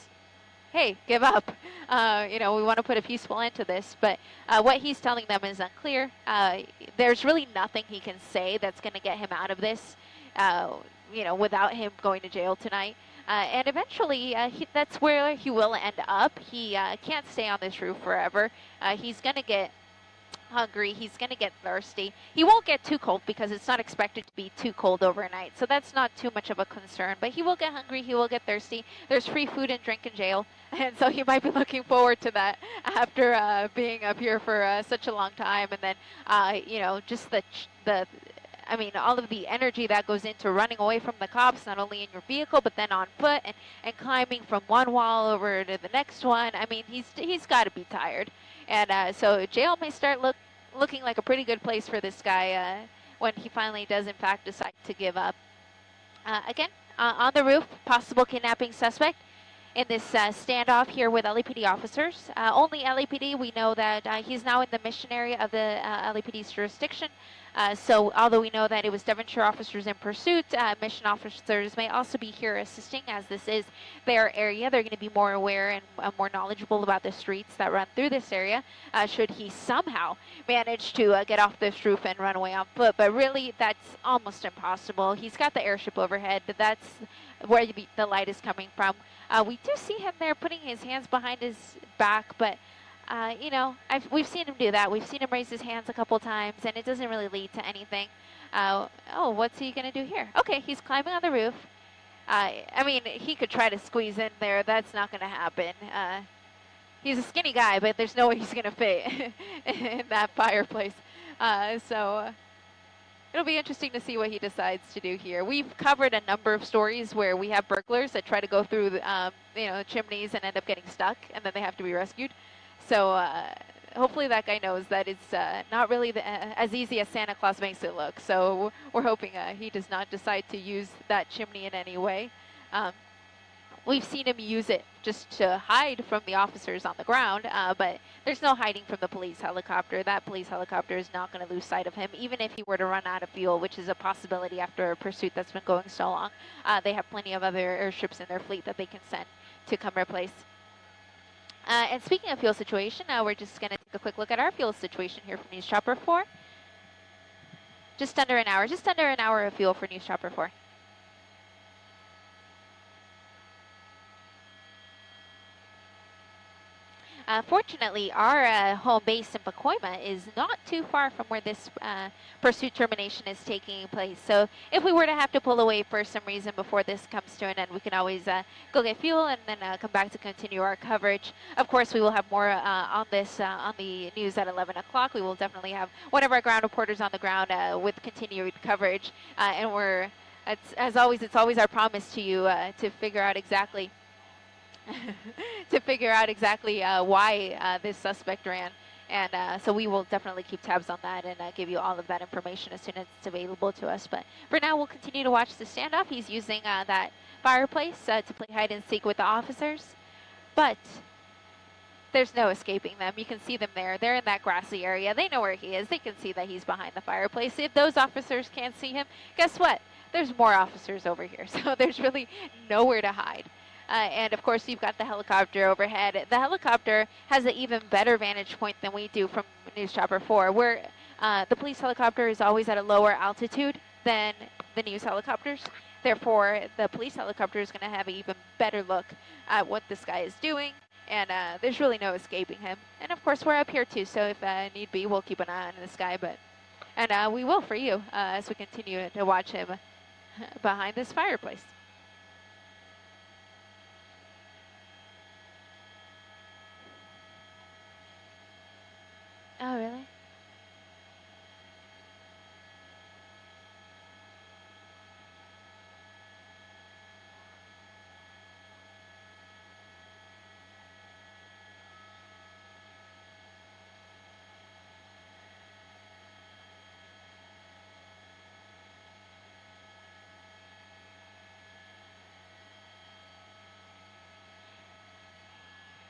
hey, give up. We want to put a peaceful end to this. But what he's telling them is unclear. There's really nothing he can say that's going to get him out of this, without him going to jail tonight. And eventually, that's where he will end up. He can't stay on this roof forever. He's going to get hungry. He's going to get thirsty. He won't get too cold because it's not expected to be too cold overnight. So that's not too much of a concern. But he will get hungry. He will get thirsty. There's free food and drink in jail. And so he might be looking forward to that after being up here for such a long time. And then, just all of the energy that goes into running away from the cops, not only in your vehicle, but then on foot and climbing from one wall over to the next one. I mean, he's got to be tired. And so jail may start looking like a pretty good place for this guy when he finally does, in fact, decide to give up. Again, on the roof, possible kidnapping suspect in this standoff here with LAPD officers. Only LAPD. We know that he's now in the mission area of the LAPD's jurisdiction. So although we know that it was Devonshire officers in pursuit, mission officers may also be here assisting, as this is their area. They're going to be more aware and more knowledgeable about the streets that run through this area, should he somehow manage to get off this roof and run away on foot. But really, that's almost impossible. He's got the airship overhead, but that's where the light is coming from. We do see him there putting his hands behind his back, but You know, we've seen him do that. We've seen him raise his hands a couple times, and it doesn't really lead to anything. Oh, what's he gonna do here? Okay, he's climbing on the roof. I mean, he could try to squeeze in there. That's not gonna happen. He's a skinny guy, but there's no way he's gonna fit in that fireplace. So it'll be interesting to see what he decides to do here. We've covered a number of stories where we have burglars that try to go through, you know, chimneys and end up getting stuck, and then they have to be rescued. So hopefully that guy knows that it's not really as easy as Santa Claus makes it look. So we're hoping he does not decide to use that chimney in any way. We've seen him use it just to hide from the officers on the ground, but there's no hiding from the police helicopter. That police helicopter is not going to lose sight of him, even if he were to run out of fuel, which is a possibility after a pursuit that's been going so long. They have plenty of other airships in their fleet that they can send to come replace. And speaking of fuel situation, we're just going to take a quick look at our fuel situation here for News Chopper 4. Just under an hour of fuel for News Chopper 4. Fortunately, our home base in Pacoima is not too far from where this pursuit termination is taking place. So if we were to have to pull away for some reason before this comes to an end, we can always go get fuel and then come back to continue our coverage. Of course, we will have more on this on the news at 11 o'clock. We will definitely have one of our ground reporters on the ground with continued coverage. And as always, it's always our promise to you to figure out exactly why this suspect ran. And so we will definitely keep tabs on that and give you all of that information as soon as it's available to us. But for now, we'll continue to watch the standoff. He's using that fireplace to play hide and seek with the officers. But there's no escaping them. You can see them there. They're in that grassy area. They know where he is. They can see that he's behind the fireplace. If those officers can't see him, guess what? There's more officers over here. So there's really nowhere to hide. And of course, you've got the helicopter overhead. The helicopter has an even better vantage point than we do from News Chopper 4, where the police helicopter is always at a lower altitude than the news helicopters. Therefore, the police helicopter is going to have an even better look at what this guy is doing, and there's really no escaping him. And of course, we're up here too, so if need be, we'll keep an eye on this guy. And we will for you as we continue to watch him behind this fireplace. Oh, really?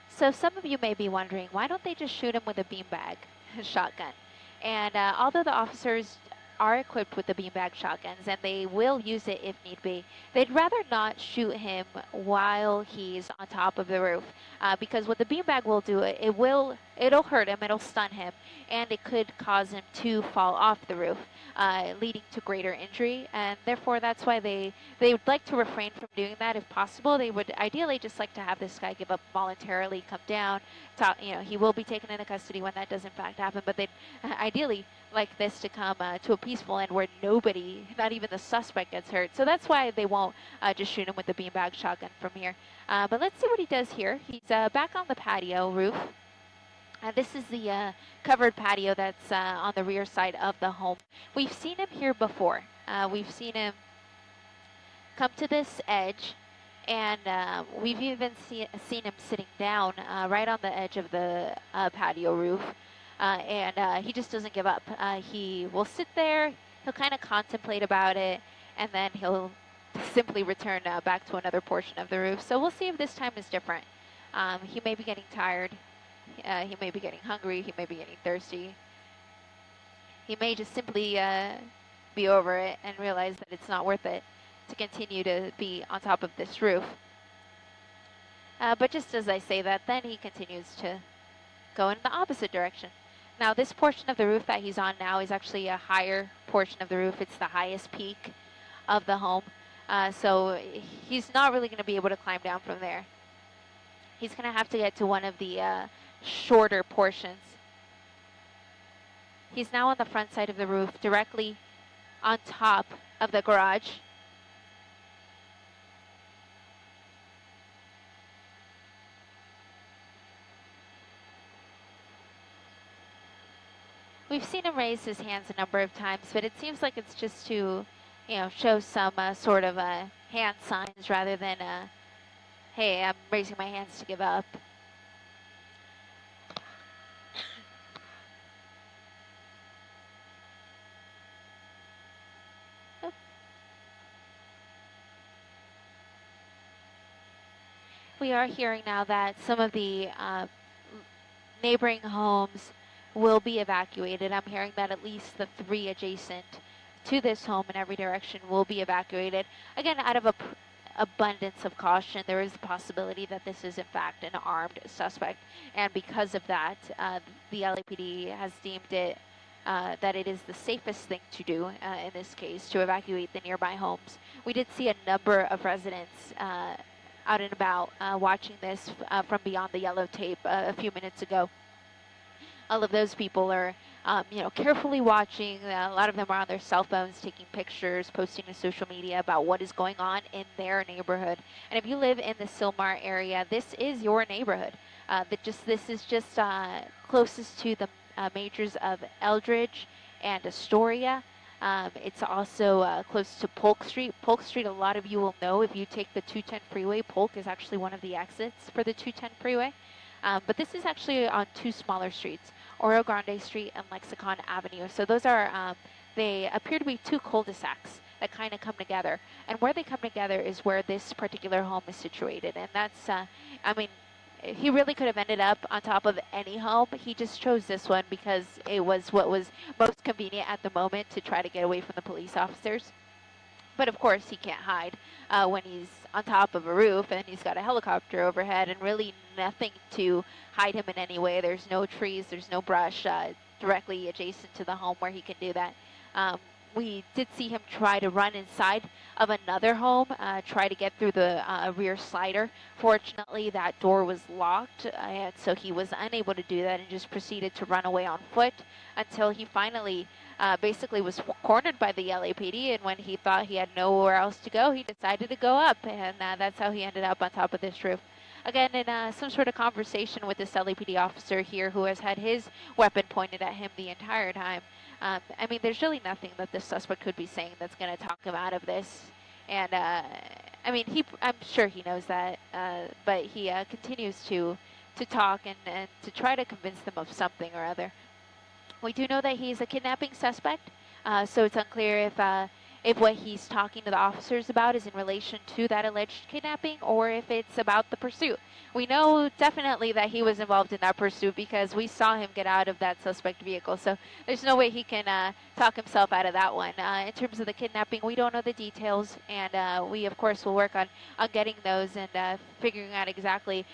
So some of you may be wondering, why don't they just shoot him with a beanbag shotgun? And although the officers are equipped with the beanbag shotguns and they will use it if need be, they'd rather not shoot him while he's on top of the roof because what the beanbag will do, it'll hurt him, it'll stun him, and it could cause him to fall off the roof, leading to greater injury. And therefore, that's why they would like to refrain from doing that if possible. They would ideally just like to have this guy give up voluntarily, come down. He will be taken into custody when that does in fact happen, but they'd ideally like this to come to a peaceful end where nobody, not even the suspect, gets hurt. So that's why they won't just shoot him with the beanbag shotgun from here. But let's see what he does here. He's back on the patio roof. This is the covered patio that's on the rear side of the home. We've seen him here before. We've seen him come to this edge, and we've even seen him sitting down right on the edge of the patio roof. And he just doesn't give up. He will sit there, he'll kind of contemplate about it, and then he'll simply return back to another portion of the roof. So we'll see if this time is different. He may be getting tired. He may be getting hungry. He may be getting thirsty. He may just simply be over it and realize that it's not worth it to continue to be on top of this roof. But just as I say that, then he continues to go in the opposite direction. Now, this portion of the roof that he's on now is actually a higher portion of the roof. It's the highest peak of the home. So he's not really going to be able to climb down from there. He's going to have to get to one of the shorter portions. He's now on the front side of the roof, directly on top of the garage. We've seen him raise his hands a number of times, but it seems like it's just to, show some sort of hand signs rather than, hey, I'm raising my hands to give up. We are hearing now that some of the neighboring homes will be evacuated. I'm hearing that at least the 3 adjacent to this home in every direction will be evacuated. Again, out of abundance of caution, there is a possibility that this is in fact an armed suspect, and because of that, the LAPD has deemed it that it is the safest thing to do in this case to evacuate the nearby homes. We did see a number of residents out and about watching this from beyond the yellow tape a few minutes ago. All of those people are, carefully watching. A lot of them are on their cell phones taking pictures, posting to social media about what is going on in their neighborhood. And if you live in the Sylmar area, this is your neighborhood. This is just closest to the majors of Eldridge and Astoria. It's also close to Polk Street. Polk Street, a lot of you will know if you take the 210 freeway. Polk is actually one of the exits for the 210 freeway. But this is actually on 2 smaller streets, Oro Grande Street and Lexicon Avenue. So those are, they appear to be 2 cul-de-sacs that kind of come together. And where they come together is where this particular home is situated. And that's, he really could have ended up on top of any home. He just chose this one because it was what was most convenient at the moment to try to get away from the police officers. But of course, he can't hide when he's on top of a roof and he's got a helicopter overhead and really nothing to hide him in any way. There's no trees, there's no brush directly adjacent to the home where he can do that. We did see him try to run inside of another home, try to get through the rear slider. Fortunately, that door was locked, and so he was unable to do that and just proceeded to run away on foot until he finally basically was cornered by the LAPD, and when he thought he had nowhere else to go, he decided to go up, and that's how he ended up on top of this roof. Again, in some sort of conversation with this LAPD officer here who has had his weapon pointed at him the entire time. There's really nothing that this suspect could be saying that's going to talk him out of this. And, I'm sure he knows that, but he continues to talk and to try to convince them of something or other. We do know that he's a kidnapping suspect, so it's unclear if what he's talking to the officers about is in relation to that alleged kidnapping or if it's about the pursuit. We know definitely that he was involved in that pursuit because we saw him get out of that suspect vehicle, so there's no way he can talk himself out of that one. In terms of the kidnapping, we don't know the details, and we, of course, will work on getting those and figuring out exactly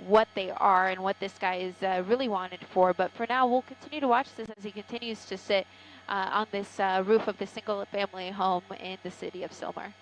what they are and what this guy is really wanted for. But for now, we'll continue to watch this as he continues to sit on this roof of the single-family home in the city of Sylmar.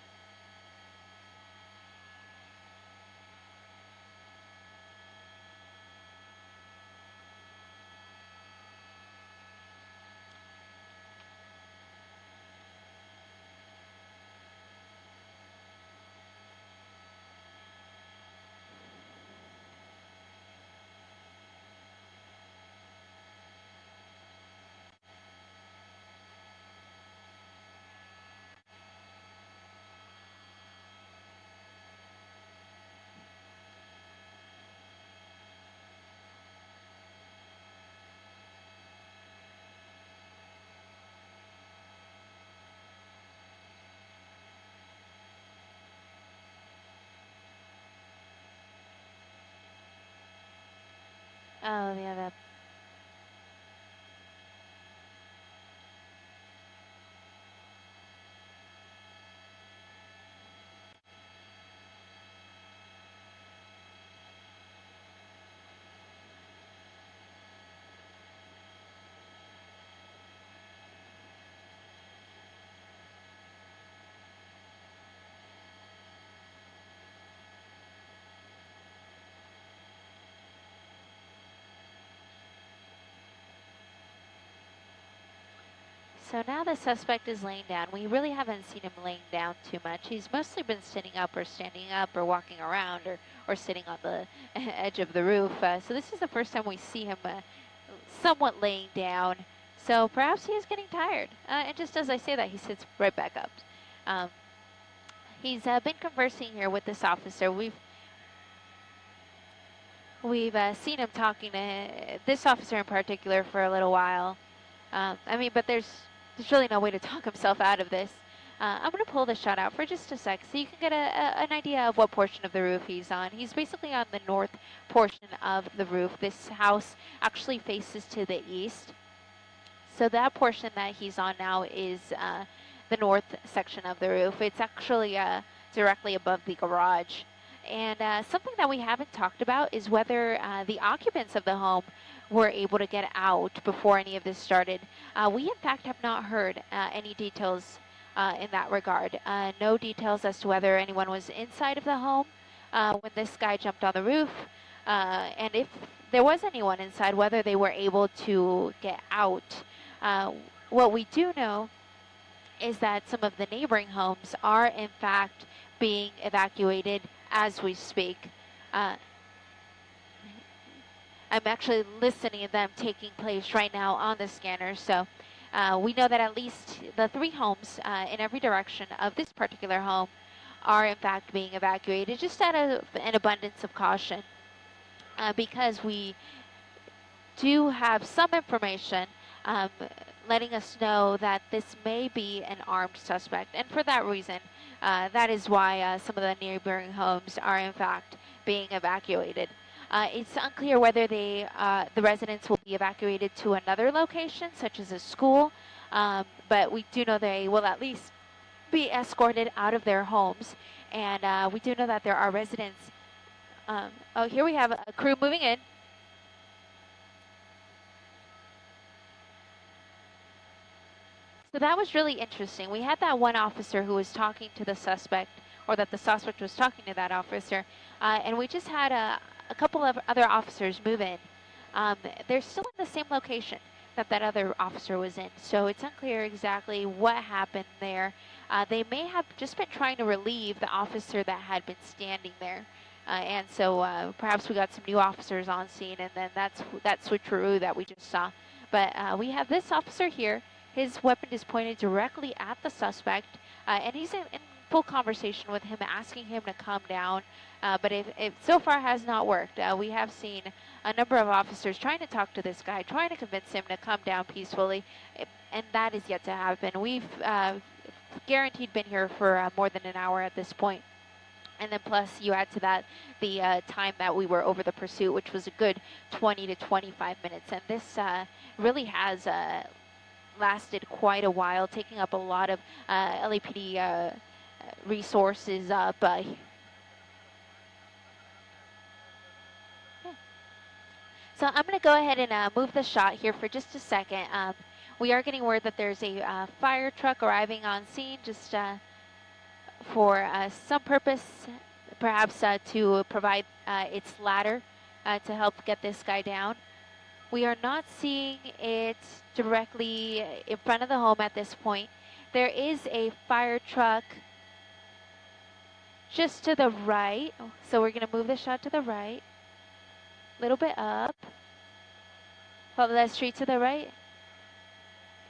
Oh, yeah, that. So now the suspect is laying down. We really haven't seen him laying down too much. He's mostly been sitting up or standing up or walking around or sitting on the edge of the roof. So this is the first time we see him somewhat laying down. So perhaps he is getting tired. And just as I say that, he sits right back up. He's been conversing here with this officer. We've seen him talking to this officer in particular for a little while. But there's really no way to talk himself out of this. I'm going to pull the shot out for just a sec so you can get an idea of what portion of the roof he's on. He's basically on the north portion of the roof. This house actually faces to the east. So that portion that he's on now is the north section of the roof. It's actually directly above the garage. And something that we haven't talked about is whether the occupants of the home were able to get out before any of this started. We, in fact, have not heard any details in that regard. No details as to whether anyone was inside of the home when this guy jumped on the roof. And if there was anyone inside, whether they were able to get out. What we do know is that some of the neighboring homes are, in fact, being evacuated as we speak. I'm actually listening to them taking place right now on the scanner. So we know that at least the 3 homes in every direction of this particular home are in fact being evacuated, just out of an abundance of caution, because we do have some information letting us know that this may be an armed suspect. And for that reason, that is why some of the neighboring homes are in fact being evacuated. It's unclear whether the residents will be evacuated to another location, such as a school, but we do know they will at least be escorted out of their homes. And we do know that there are residents. Oh, here we have a crew moving in. So that was really interesting. We had that one officer who was talking to the suspect, or that the suspect was talking to that officer, and we just had a couple of other officers move in. They're still in the same location that that other officer was in, so it's unclear exactly what happened there. They may have just been trying to relieve the officer that had been standing there. And so perhaps we got some new officers on scene, and then that's that switcheroo that we just saw. But we have this officer here. His weapon is pointed directly at the suspect, and he's in full conversation with him, asking him to calm down. But it so far has not worked. We have seen a number of officers trying to talk to this guy, trying to convince him to come down peacefully, and that is yet to happen. We've guaranteed been here for more than an hour at this point. And then plus you add to that the time that we were over the pursuit, which was a good 20 to 25 minutes. And this really has lasted quite a while, taking up a lot of LAPD resources up. So I'm going to go ahead and move the shot here for just a second. We are getting word that there's a fire truck arriving on scene, just for some purpose, perhaps to provide its ladder to help get this guy down. We are not seeing it directly in front of the home at this point. There is a fire truck just to the right, so we're going to move the shot to the right, a little bit up, follow that street to the right.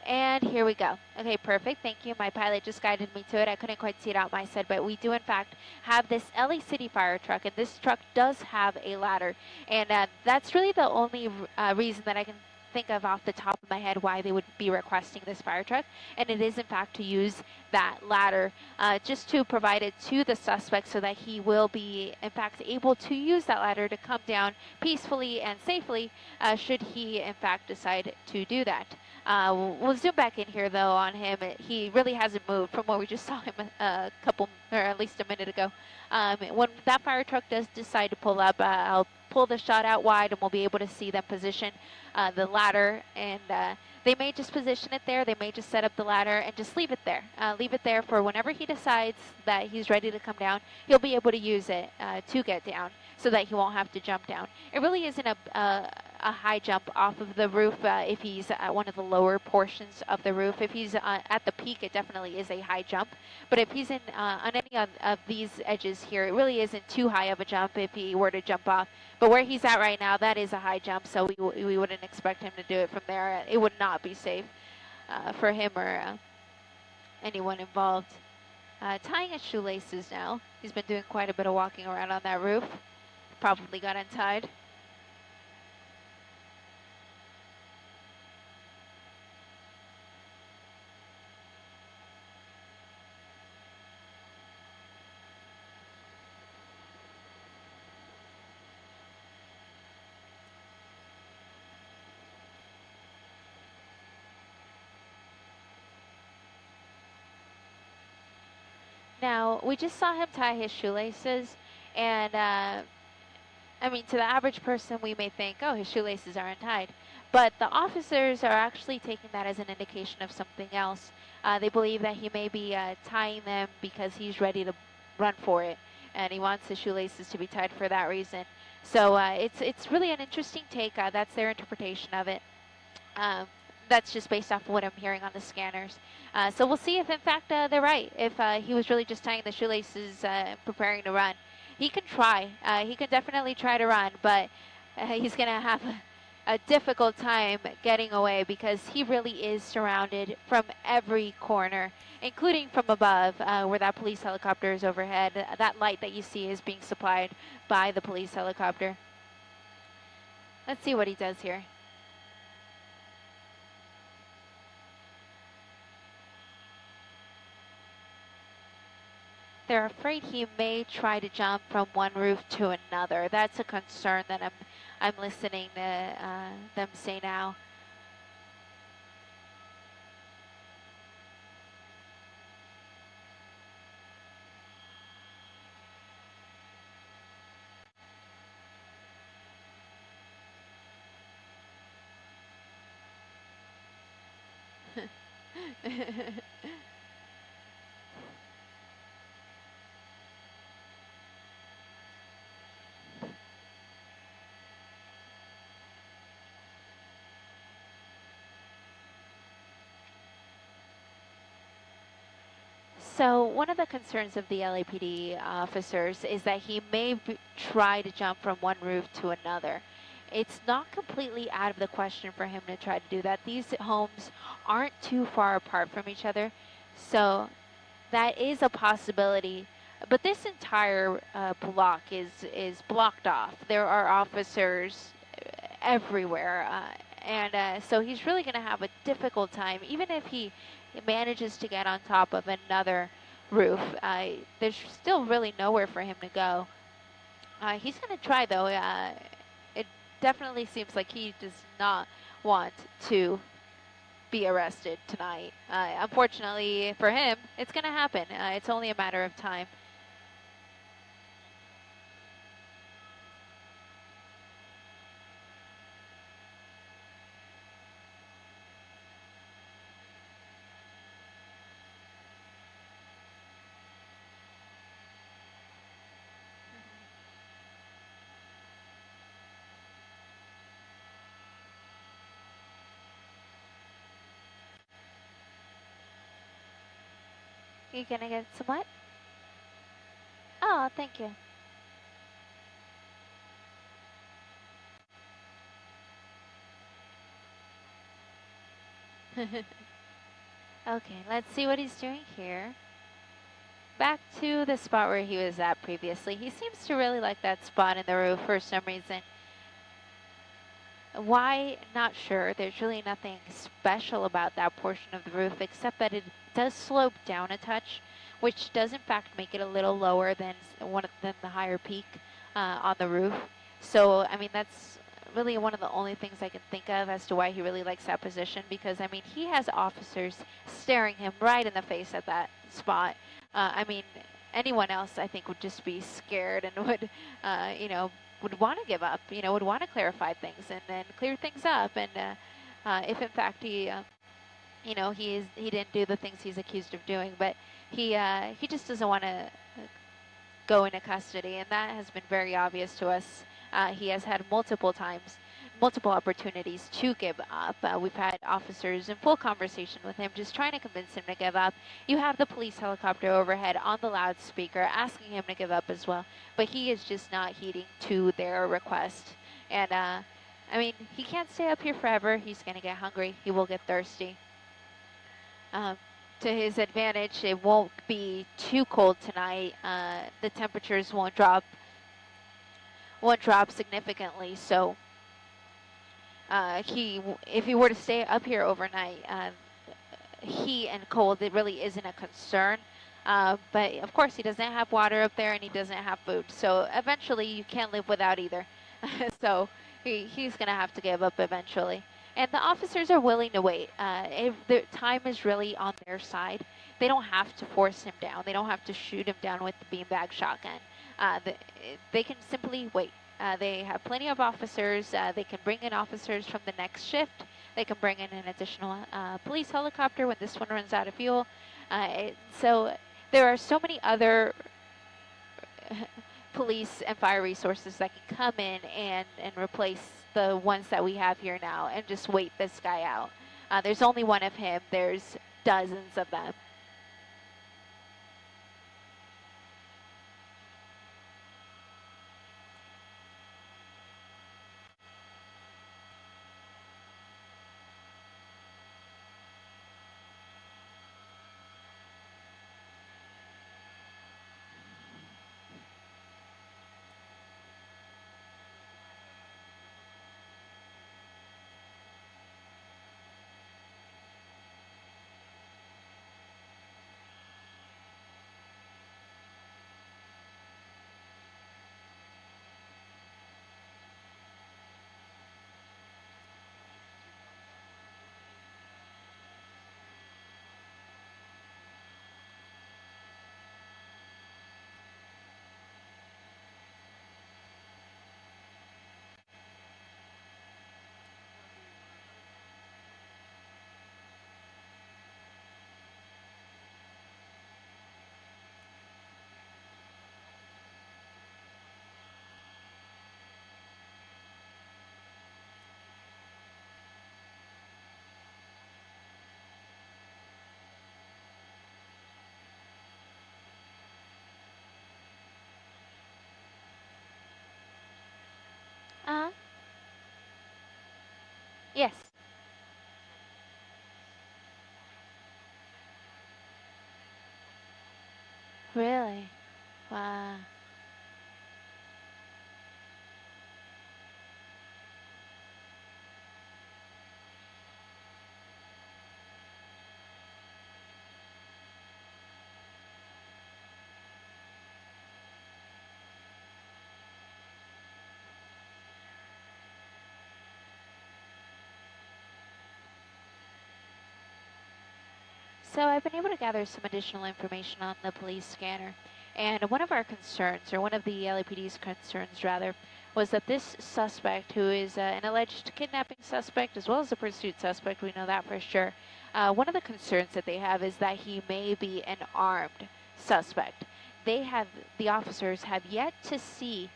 And here we go. Okay, perfect. Thank you. My pilot just guided me to it. I couldn't quite see it out my side, but we do, in fact, have this LA City fire truck, and this truck does have a ladder. And that's really the only reason that I can think of off the top of my head why they would be requesting this fire truck. And it is, in fact, to use that ladder just to provide it to the suspect so that he will be, in fact, able to use that ladder to come down peacefully and safely should he, in fact, decide to do that. We'll zoom back in here, though, on him. He really hasn't moved from where we just saw him a couple, or at least a minute ago. When that fire truck does decide to pull up, I'll pull the shot out wide, and we'll be able to see them position the ladder. And they may just position it there. They may just set up the ladder and just leave it there. Leave it there for whenever he decides that he's ready to come down, he'll be able to use it to get down so that he won't have to jump down. It really isn't a a high jump off of the roof if he's at one of the lower portions of the roof. If he's at the peak, it definitely is a high jump. But if he's on any of these edges here, it really isn't too high of a jump if he were to jump off. But where he's at right now, that is a high jump, so we wouldn't expect him to do it from there. It would not be safe for him or anyone involved. Tying his shoelaces now. He's been doing quite a bit of walking around on that roof. Probably got untied. Now, we just saw him tie his shoelaces, and I mean, to the average person, we may think, oh, his shoelaces are untied. But the officers are actually taking that as an indication of something else. They believe that he may be tying them because he's ready to run for it, and he wants his shoelaces to be tied for that reason. So it's really an interesting take. That's their interpretation of it. That's just based off of what I'm hearing on the scanners. So we'll see if, in fact, they're right. If he was really just tying the shoelaces, preparing to run. He can try. He can definitely try to run, but he's going to have a difficult time getting away because he really is surrounded from every corner, including from above where that police helicopter is overhead. That light that you see is being supplied by the police helicopter. Let's see what he does here. They're afraid he may try to jump from one roof to another. That's a concern that I'm listening to them say now. So one of the concerns of the LAPD officers is that he may try to jump from one roof to another. It's not completely out of the question for him to try to do that. These homes aren't too far apart from each other, so that is a possibility. But this entire block is blocked off. There are officers everywhere, and so he's really going to have a difficult time, even if he manages to get on top of another roof. There's still really nowhere for him to go. He's going to try, though. It definitely seems like he does not want to be arrested tonight. Unfortunately for him, it's going to happen. It's only a matter of time. You gonna get some what? Oh, thank you. Okay, let's see what he's doing here. Back to the spot where he was at previously. He seems to really like that spot in the roof for some reason. Why? Not sure. There's really nothing special about that portion of the roof except that it does slope down a touch, which does in fact make it a little lower than the higher peak on the roof. So, I mean, that's really one of the only things I can think of as to why he really likes that position, because, I mean, he has officers staring him right in the face at that spot. I mean, anyone else, I think, would just be scared and would, you know, would want to give up, you know, would want to clarify things and then clear things up. And if in fact he, you know, he didn't do the things he's accused of doing, but he just doesn't want to go into custody, and that has been very obvious to us. He has had multiple times multiple opportunities to give up. We've had officers in full conversation with him, just trying to convince him to give up. You have the police helicopter overhead on the loudspeaker asking him to give up as well, but he is just not heeding to their request. And I mean, he can't stay up here forever. He's going to get hungry. He will get thirsty. To his advantage, it won't be too cold tonight. The temperatures won't drop significantly. So if he were to stay up here overnight, heat and cold, it really isn't a concern. But of course, he doesn't have water up there, and he doesn't have food. So eventually, you can't live without either. So he's gonna have to give up eventually. And the officers are willing to wait. If the time is really on their side, they don't have to force him down. They don't have to shoot him down with the beanbag shotgun. They can simply wait. They have plenty of officers. They can bring in officers from the next shift. They can bring in an additional police helicopter when this one runs out of fuel. So there are so many other police and fire resources that can come in and replace the ones that we have here now and just wait this guy out. There's only one of him. There's dozens of them. Uh-huh. Yes. Really? Wow. So I've been able to gather some additional information on the police scanner. And one of our concerns, or one of the LAPD's concerns rather, was that this suspect, who is an alleged kidnapping suspect as well as a pursuit suspect, we know that for sure, one of the concerns that they have is that he may be an armed suspect. The officers have yet to see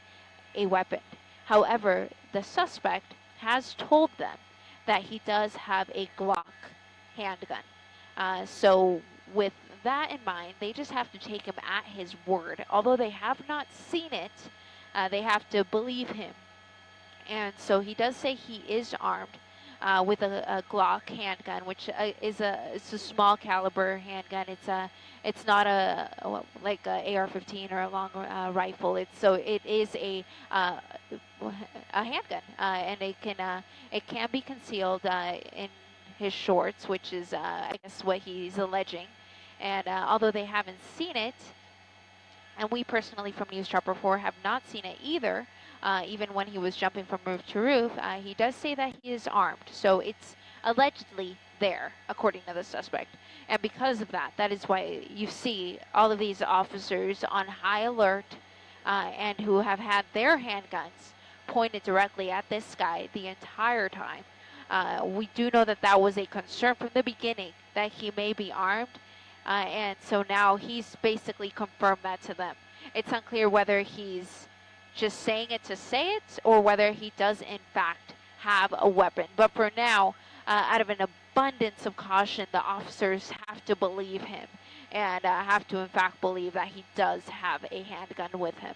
a weapon. However, the suspect has told them that he does have a Glock handgun. So with that in mind, they just have to take him at his word. Although they have not seen it, they have to believe him. And so he does say he is armed with a Glock handgun, which it's a small caliber handgun. It's not like a AR-15 or a long rifle. It is a handgun, and it can be concealed in his shorts, which is I guess what he's alleging. And although they haven't seen it, and we personally from News Chopper 4 have not seen it either, even when he was jumping from roof to roof, he does say that he is armed. So it's allegedly there, according to the suspect. And because of that, that is why you see all of these officers on high alert and who have had their handguns pointed directly at this guy the entire time. We do know that that was a concern from the beginning, that he may be armed. And so now he's basically confirmed that to them. It's unclear whether he's just saying it to say it or whether he does in fact have a weapon. But for now, out of an abundance of caution, the officers have to believe him and have to, in fact, believe that he does have a handgun with him.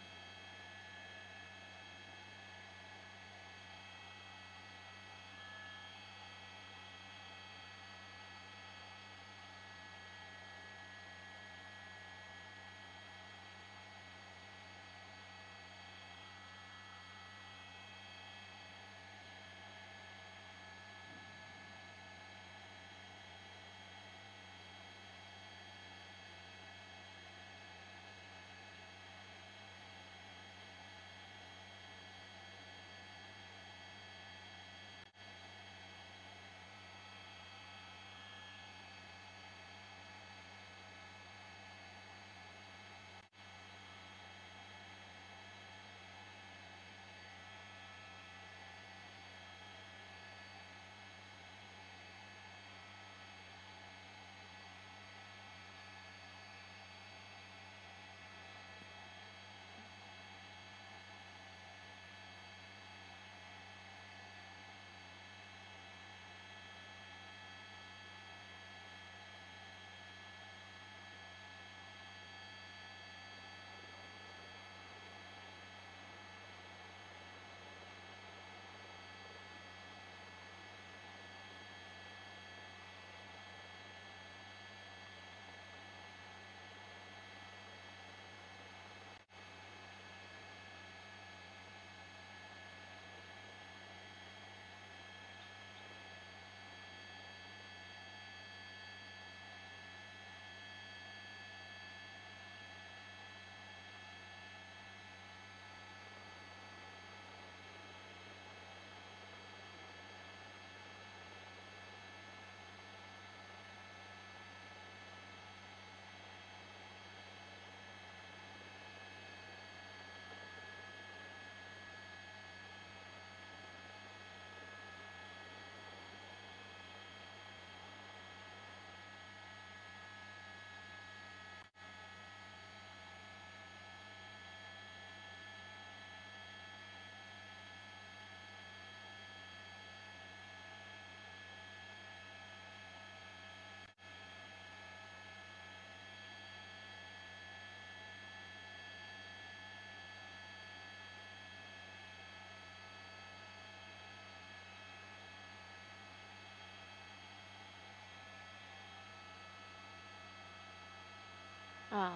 Oh.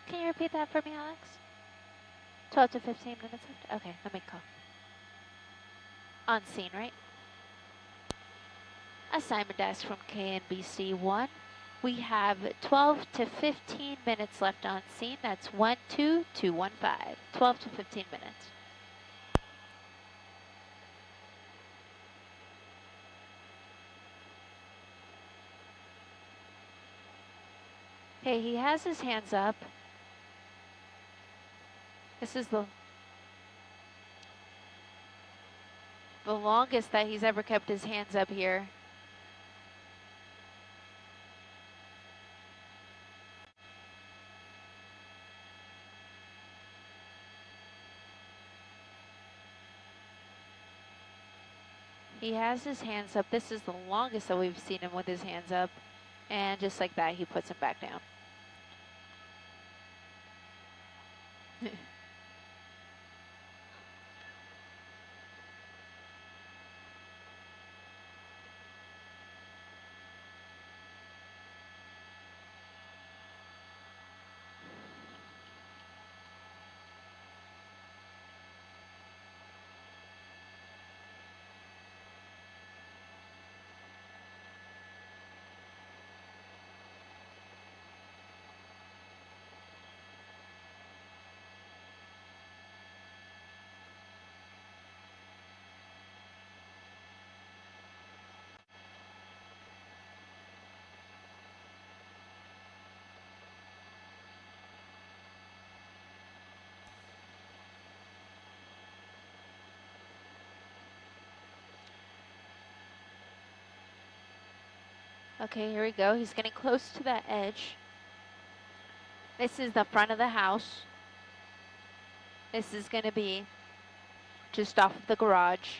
Can you repeat that for me, Alex? 12 to 15 minutes left? Okay, let me call. On scene, right? Assignment desk from KNBC 1. We have 12 to 15 minutes left on scene. That's 12215. 12 to 15 minutes. Okay, he has his hands up. This is the longest that he's ever kept his hands up here. He has his hands up. This is the longest that we've seen him with his hands up. And just like that, he puts him back down. Okay, here we go. He's getting close to that edge. This is the front of the house. This is going to be just off of the garage.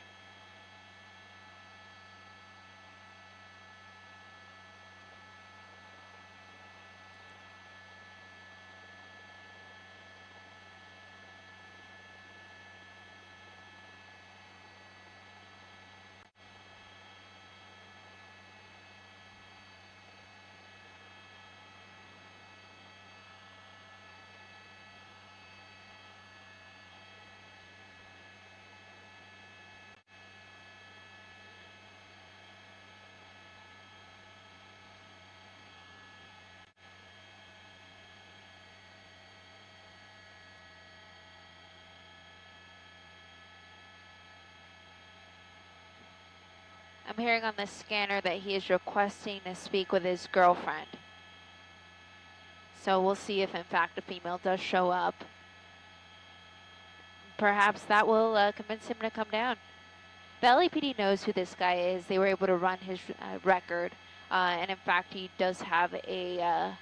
I'm hearing on the scanner that he is requesting to speak with his girlfriend. So we'll see if in fact a female does show up. Perhaps that will convince him to come down. The LAPD knows who this guy is. They were able to run his record. And in fact, he does have a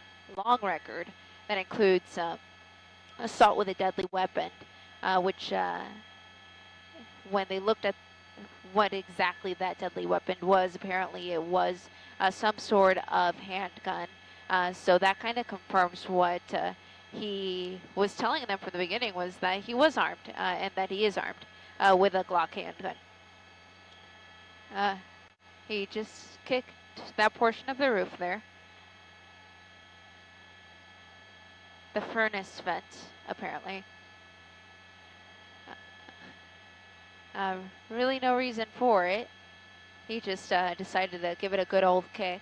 long record that includes assault with a deadly weapon, which when they looked at what exactly that deadly weapon was, apparently it was some sort of handgun. So that kind of confirms what he was telling them from the beginning, was that he was armed and that he is armed with a Glock handgun. He just kicked that portion of the roof there. The furnace vent, apparently. Really no reason for it. He just decided to give it a good old kick.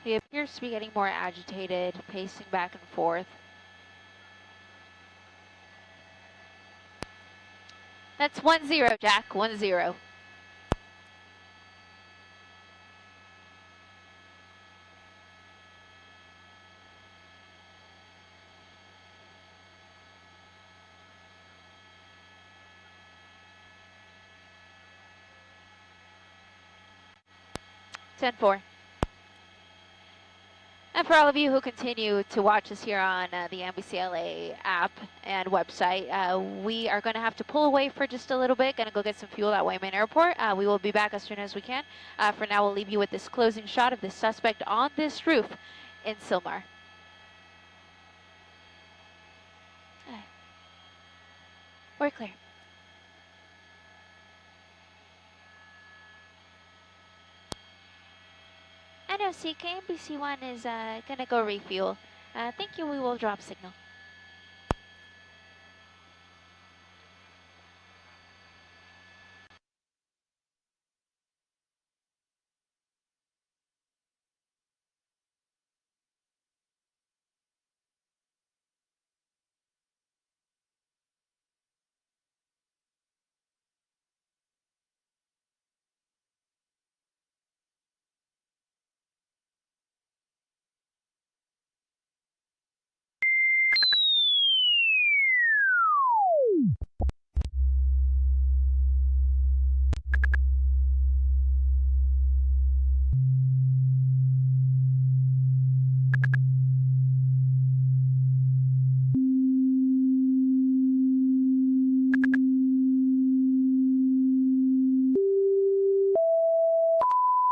He appears to be getting more agitated, pacing back and forth. That's 1-0, Jack, 1-0. Ten four. And for all of you who continue to watch us here on the NBCLA app and website, we are going to have to pull away for just a little bit. Going to go get some fuel at Wayman Airport. We will be back as soon as we can. For now, we'll leave you with this closing shot of the suspect on this roof in Sylmar. We're clear. NOC KMBC1 is going to go refuel. Thank you. We will drop signal.